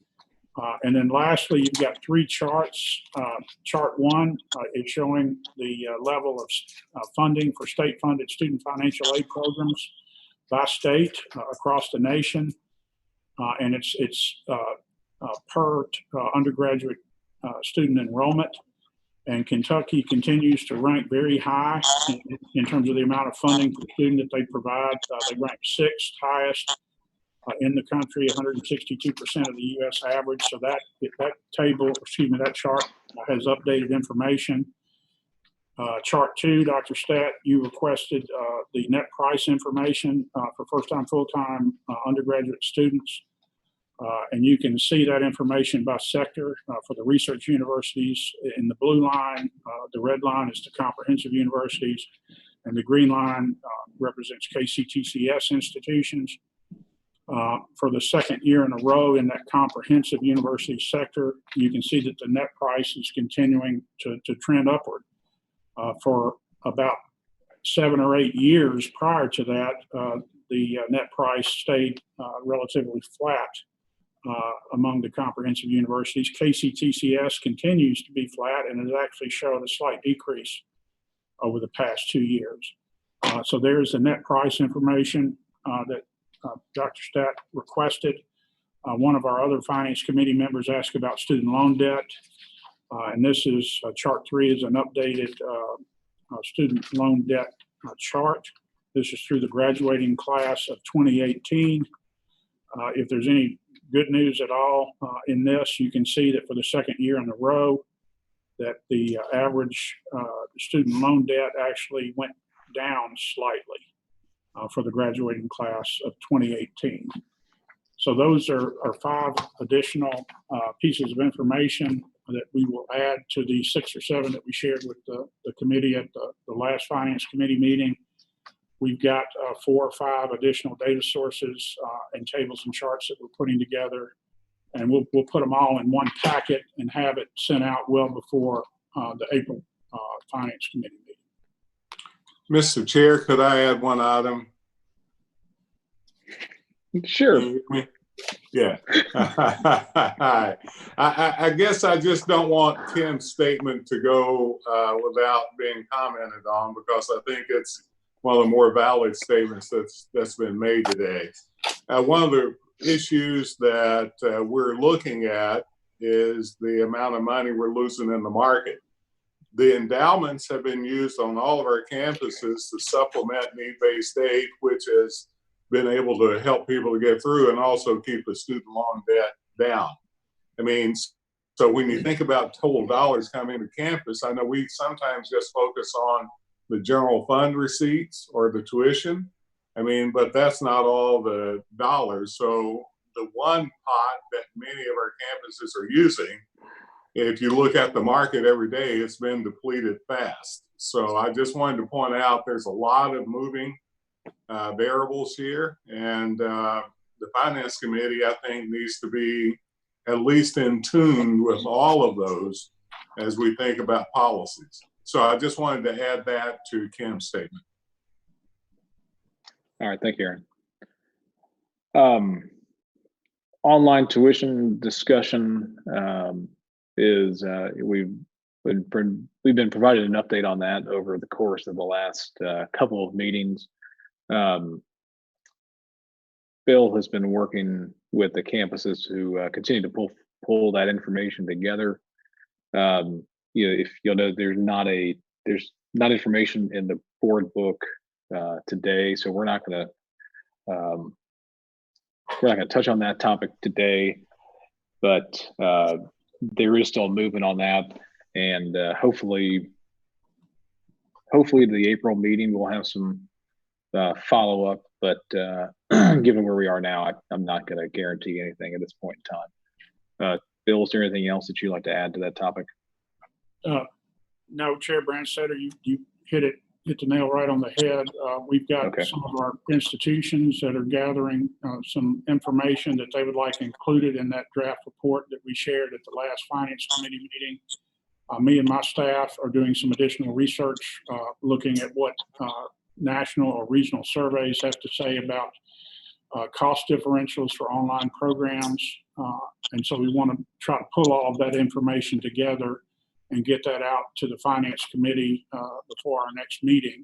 And then lastly, you've got 3 charts. Chart 1 is showing the level of funding for state-funded student financial aid programs by state across the nation. And it's per undergraduate student enrollment. And Kentucky continues to rank very high in terms of the amount of funding per student that they provide. They rank 6th highest in the country, 162% of the U.S. average. So that chart has updated information. Chart 2, Dr. Stat, you requested the net price information for first-time, full-time undergraduate students. And you can see that information by sector for the research universities in the blue line. The red line is the comprehensive universities. And the green line represents KCTCS institutions. For the second year in a row in that comprehensive university sector, you can see that the net price is continuing to trend upward. For about 7 or 8 years prior to that, the net price stayed relatively flat among the comprehensive universities. KCTCS continues to be flat and has actually showed a slight decrease over the past 2 years. So there's the net price information that Dr. Stat requested. One of our other finance committee members asked about student loan debt. And this is chart 3 is an updated student loan debt chart. This is through the graduating class of 2018. If there's any good news at all in this, you can see that for the second year in a row that the average student loan debt actually went down slightly for the graduating class of 2018. So those are 5 additional pieces of information that we will add to the 6 or 7 that we shared with the committee at the last finance committee meeting. We've got 4 or 5 additional data sources and tables and charts that we're putting together, and we'll put them all in one packet and have it sent out well before the April finance committee meeting. Mr. Chair, could I add one item? Sure. Yeah. I guess I just don't want Tim's statement to go without being commented on, because I think it's one of the more valid statements that's been made today. One of the issues that we're looking at is the amount of money we're losing in the market. The endowments have been used on all of our campuses to supplement need-based aid, which has been able to help people to get through and also keep the student loan debt down. I mean, so when you think about total dollars coming to campus, I know we sometimes just focus on the general fund receipts or the tuition. I mean, but that's not all the dollars. So the one pot that many of our campuses are using, if you look at the market every day, it's been depleted fast. So I just wanted to point out there's a lot of moving variables here, and the finance committee, I think, needs to be at least in tune with all of those as we think about policies. So I just wanted to add that to Kim's statement. All right, thank you, Aaron. Online tuition discussion is we've been provided an update on that over the course of the last couple of meetings. Bill has been working with the campuses to continue to pull that information together. If you'll know, there's not information in the board book today, so we're not going to touch on that topic today, but there is still movement on that, and hopefully the April meeting we'll have some follow up. But given where we are now, I'm not going to guarantee anything at this point in time. Bill, is there anything else that you'd like to add to that topic? No, Chair Branstetter, you hit the nail right on the head. We've got some of our institutions that are gathering some information that they would like included in that draft report that we shared at the last finance committee meeting. Me and my staff are doing some additional research, looking at what national or regional surveys have to say about cost differentials for online programs. And so we want to try to pull all of that information together and get that out to the finance committee before our next meeting.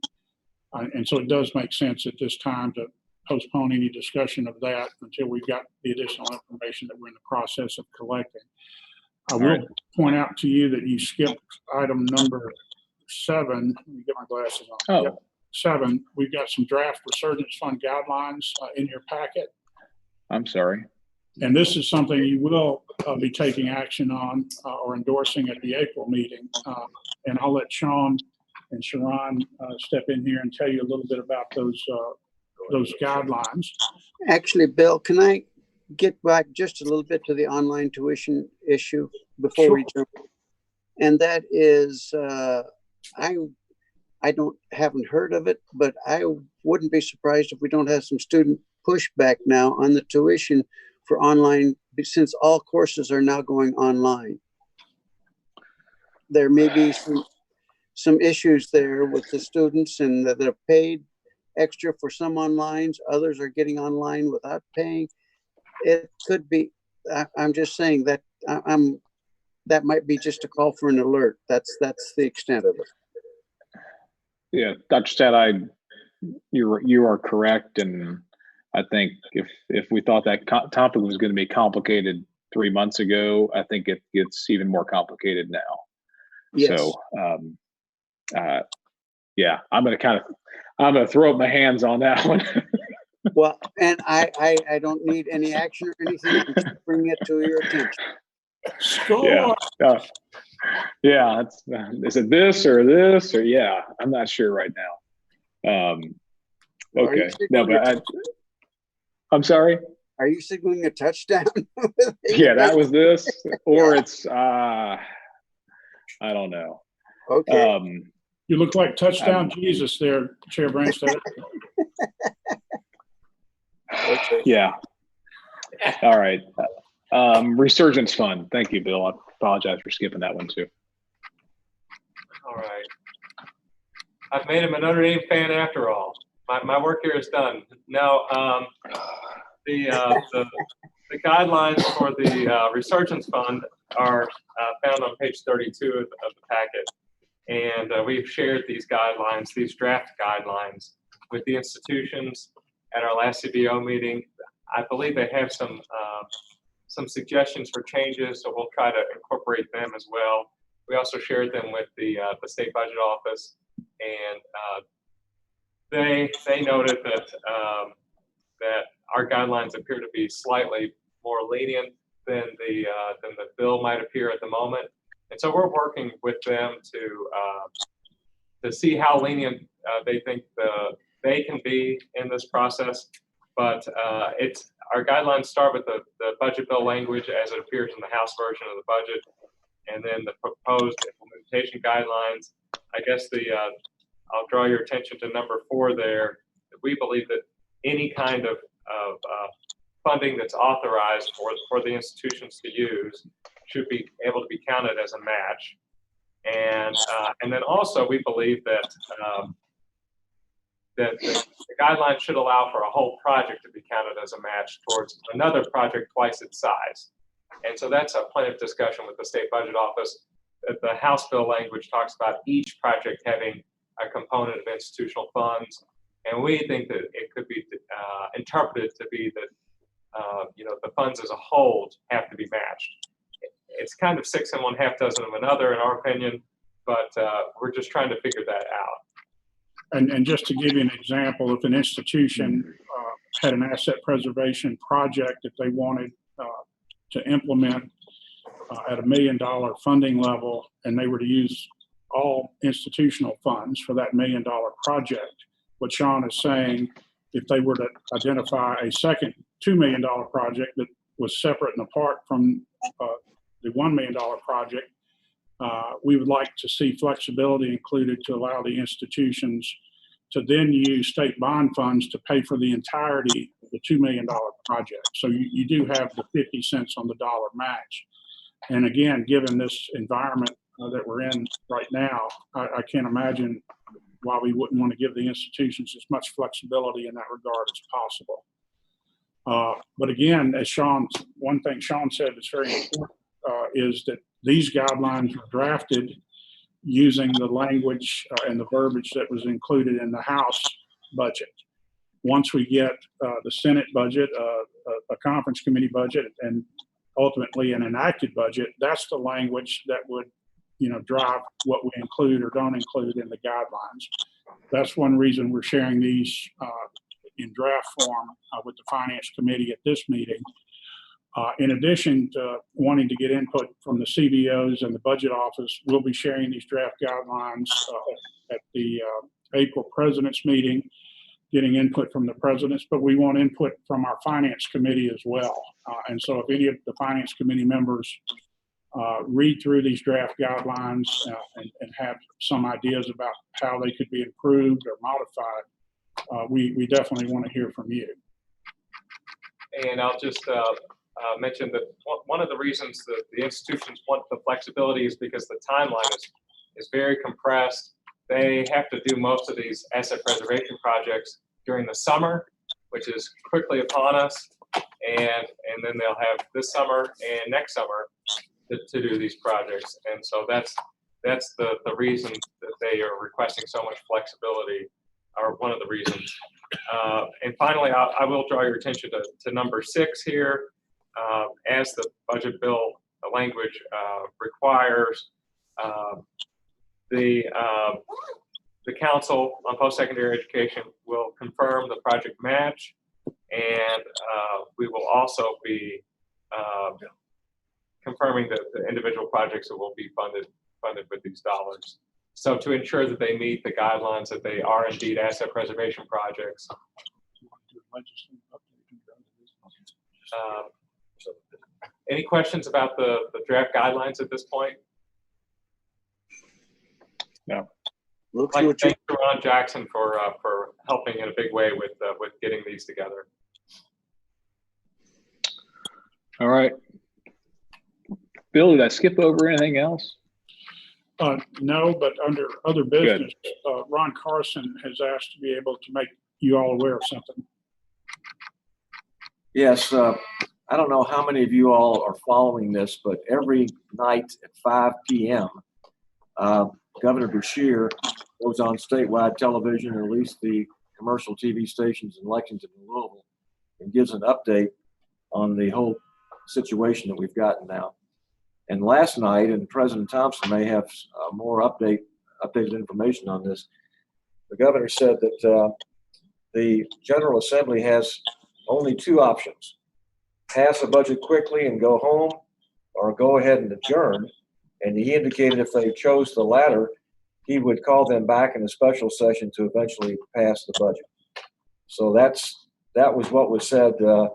And so it does make sense at this time to postpone any discussion of that until we've got the additional information that we're in the process of collecting. I will point out to you that you skipped item number 7. Let me get my glasses on. Oh. Yep. 7, we've got some draft resurgence fund guidelines in your packet. I'm sorry. And this is something you will be taking action on or endorsing at the April meeting. And I'll let Sean and Sharon step in here and tell you a little bit about those guidelines. Actually, Bill, can I get back just a little bit to the online tuition issue before we jump? And that is, haven't heard of it, but I wouldn't be surprised if we don't have some student pushback now on the tuition for online, since all courses are now going online. There may be some issues there with the students, and that they're paid extra for some onlines, others are getting online without paying. It could be, I'm just saying that that might be just a call for an alert. That's the extent of it. Yeah, Dr. Stat, you are correct, and I think if we thought that topic was going to be complicated 3 months ago, I think it gets even more complicated now. Yes. So, yeah, I'm going to throw up my hands on that one. Well, and I don't need any action or anything. I'm just bringing it to your attention. Yeah. Yeah. Is it this or this or yeah? I'm not sure right now. Okay. No, but I'm sorry. Are you signaling a touchdown? Yeah, that was this, or it's I don't know. Okay. You look like touchdown Jesus there, Chair Branstad. Okay. Yeah. All right. Resurgence Fund. Thank you, Bill. I apologize for skipping that one too. All right. I've made him a Notre Dame fan after all. My work here is done. Now, the guidelines for the Resurgence Fund are found on page 32 of the packet. And we've shared these guidelines, these draft guidelines, with the institutions at our last CBO meeting. I believe they have some suggestions for changes, so we'll try to incorporate them as well. We also shared them with the state budget office, and they noted that that our guidelines appear to be slightly more lenient than the bill might appear at the moment. And so we're working with them to see how lenient they think they can be in this process. But our guidelines start with the budget bill language as it appears in the House version of the budget, and then the proposed implementation guidelines. I guess I'll draw your attention to number 4 there. We believe that any kind of funding that's authorized for the institutions to use should be able to be counted as a match. And then also we believe that the guidelines should allow for a whole project to be counted as a match towards another project twice its size. And so that's a point of discussion with the state budget office. The House bill language talks about each project having a component of institutional funds. And we think that it could be interpreted to be that the funds as a whole have to be matched. It's kind of 6 and 1/2 dozen of another, in our opinion, but we're just trying to figure that out. And just to give you an example, if an institution had an asset preservation project that they wanted to implement at $1 million funding level, and they were to use all institutional funds for that $1 million project, what Sean is saying, if they were to identify a second $2 million project that was separate and apart from the $1 million project, we would like to see flexibility included to allow the institutions to then use state bond funds to pay for the entirety of the $2 million project. So you do have the 50 cents on the dollar match. And again, given this environment that we're in right now, I can't imagine why we wouldn't want to give the institutions as much flexibility in that regard as possible. But again, one thing Sean said is very important, is that these guidelines were drafted using the language and the verbiage that was included in the House budget. Once we get the Senate budget, a conference committee budget, and ultimately an enacted budget, that's the language that would drive what we include or don't include in the guidelines. That's one reason we're sharing these in draft form with the Finance Committee at this meeting. In addition to wanting to get input from the CBOs and the Budget Office, we'll be sharing these draft guidelines at the April President's meeting, getting input from the presidents, but we want input from our Finance Committee as well. And so if any of the Finance Committee members read through these draft guidelines and have some ideas about how they could be improved or modified, we definitely want to hear from you. And I'll just mention that one of the reasons that the institutions want the flexibility is because the timeline is very compressed. They have to do most of these asset preservation projects during the summer, which is quickly upon us. And then they'll have this summer and next summer to do these projects. And so that's the reason that they are requesting so much flexibility, or one of the reasons. And finally, I will draw your attention to number 6 here. As the budget bill language requires, the Council on Post-Secondary Education will confirm the project match, and we will also be confirming that the individual projects that will be funded with these dollars. So to ensure that they meet the guidelines that they are indeed asset preservation projects. Any questions about the draft guidelines at this point? No. I'd like to thank Ron Jackson for helping in a big way with getting these together. All right. Bill, did I skip over anything else? No, but under other business, Ron Carson has asked to be able to make you all aware of something. Yes, I don't know how many of you all are following this, but every night at 5 p.m., Governor Beshear goes on statewide television, or at least the commercial TV stations in Lexington and Louisville, and gives an update on the whole situation that we've gotten now. And last night, and President Thompson may have more updated information on this, the governor said that the General Assembly has only 2 options: pass a budget quickly and go home, or go ahead and adjourn. And he indicated if they chose the latter, he would call them back in a special session to eventually pass the budget. So that was what was said a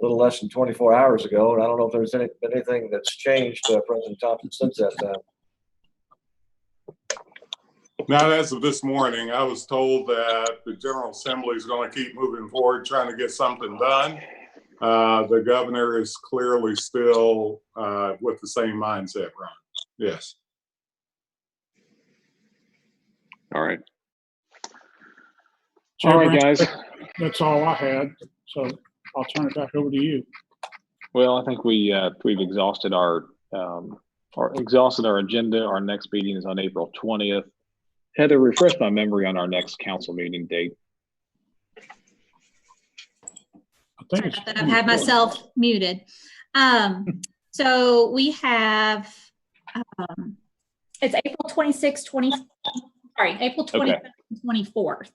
little less than 24 hours ago. And I don't know if there's anything that's changed, President Thompson, since that time. Not as of this morning. I was told that the General Assembly is going to keep moving forward, trying to get something done. The governor is clearly still with the same mindset, Ron. Yes. All right. Chair All right, guys. That's all I had. So I'll turn it back over to you. Well, I think we've exhausted our agenda. Our next meeting is on April 20th. Heather, refresh my memory on our next council meeting date. Sorry about that. I've had myself muted. So we have, it's April 26th, April 25th Okay. and 24th.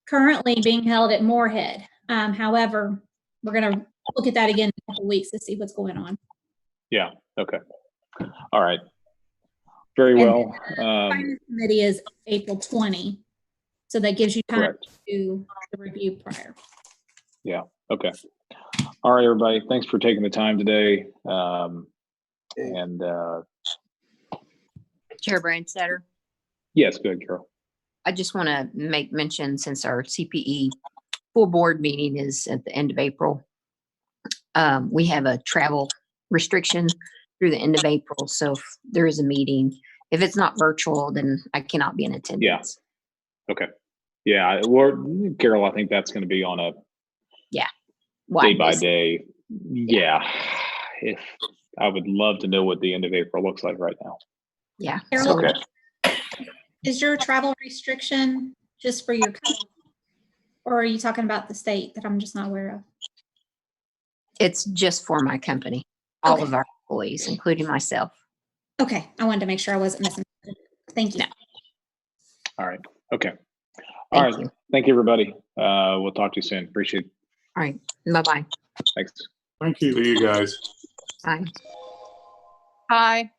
Currently being held at Moorhead. However, we're going to look at that again in a couple weeks to see what's going on. Yeah. Okay. All right. Very well. Finance committee is April 20. So that gives you time Correct. to do the review prior. Yeah. Okay. All right, everybody. Thanks for taking the time today. Chair Brandstetter, Yes, good, Carol. I just want to make mention, since our CPE full board meeting is at the end of April, we have a travel restriction through the end of April. So if there is a meeting, if it's not virtual, then I cannot be in attendance. Okay. Yeah. Carol, I think that's going to be on a day by day. Yeah. If I would love to know what the end of April looks like right now. Yeah. Carol, Okay. is your travel restriction just for your company? Or are you talking about the state that I'm just not aware of? It's just for my company, all of our employees, including myself. Okay. I wanted to make sure I wasn't missing. Thank you. All right. Okay. All right. Thank you, everybody. We'll talk to you soon. Appreciate it. All right. Bye-bye. Thanks. Thank you. See you guys. Bye. Hi.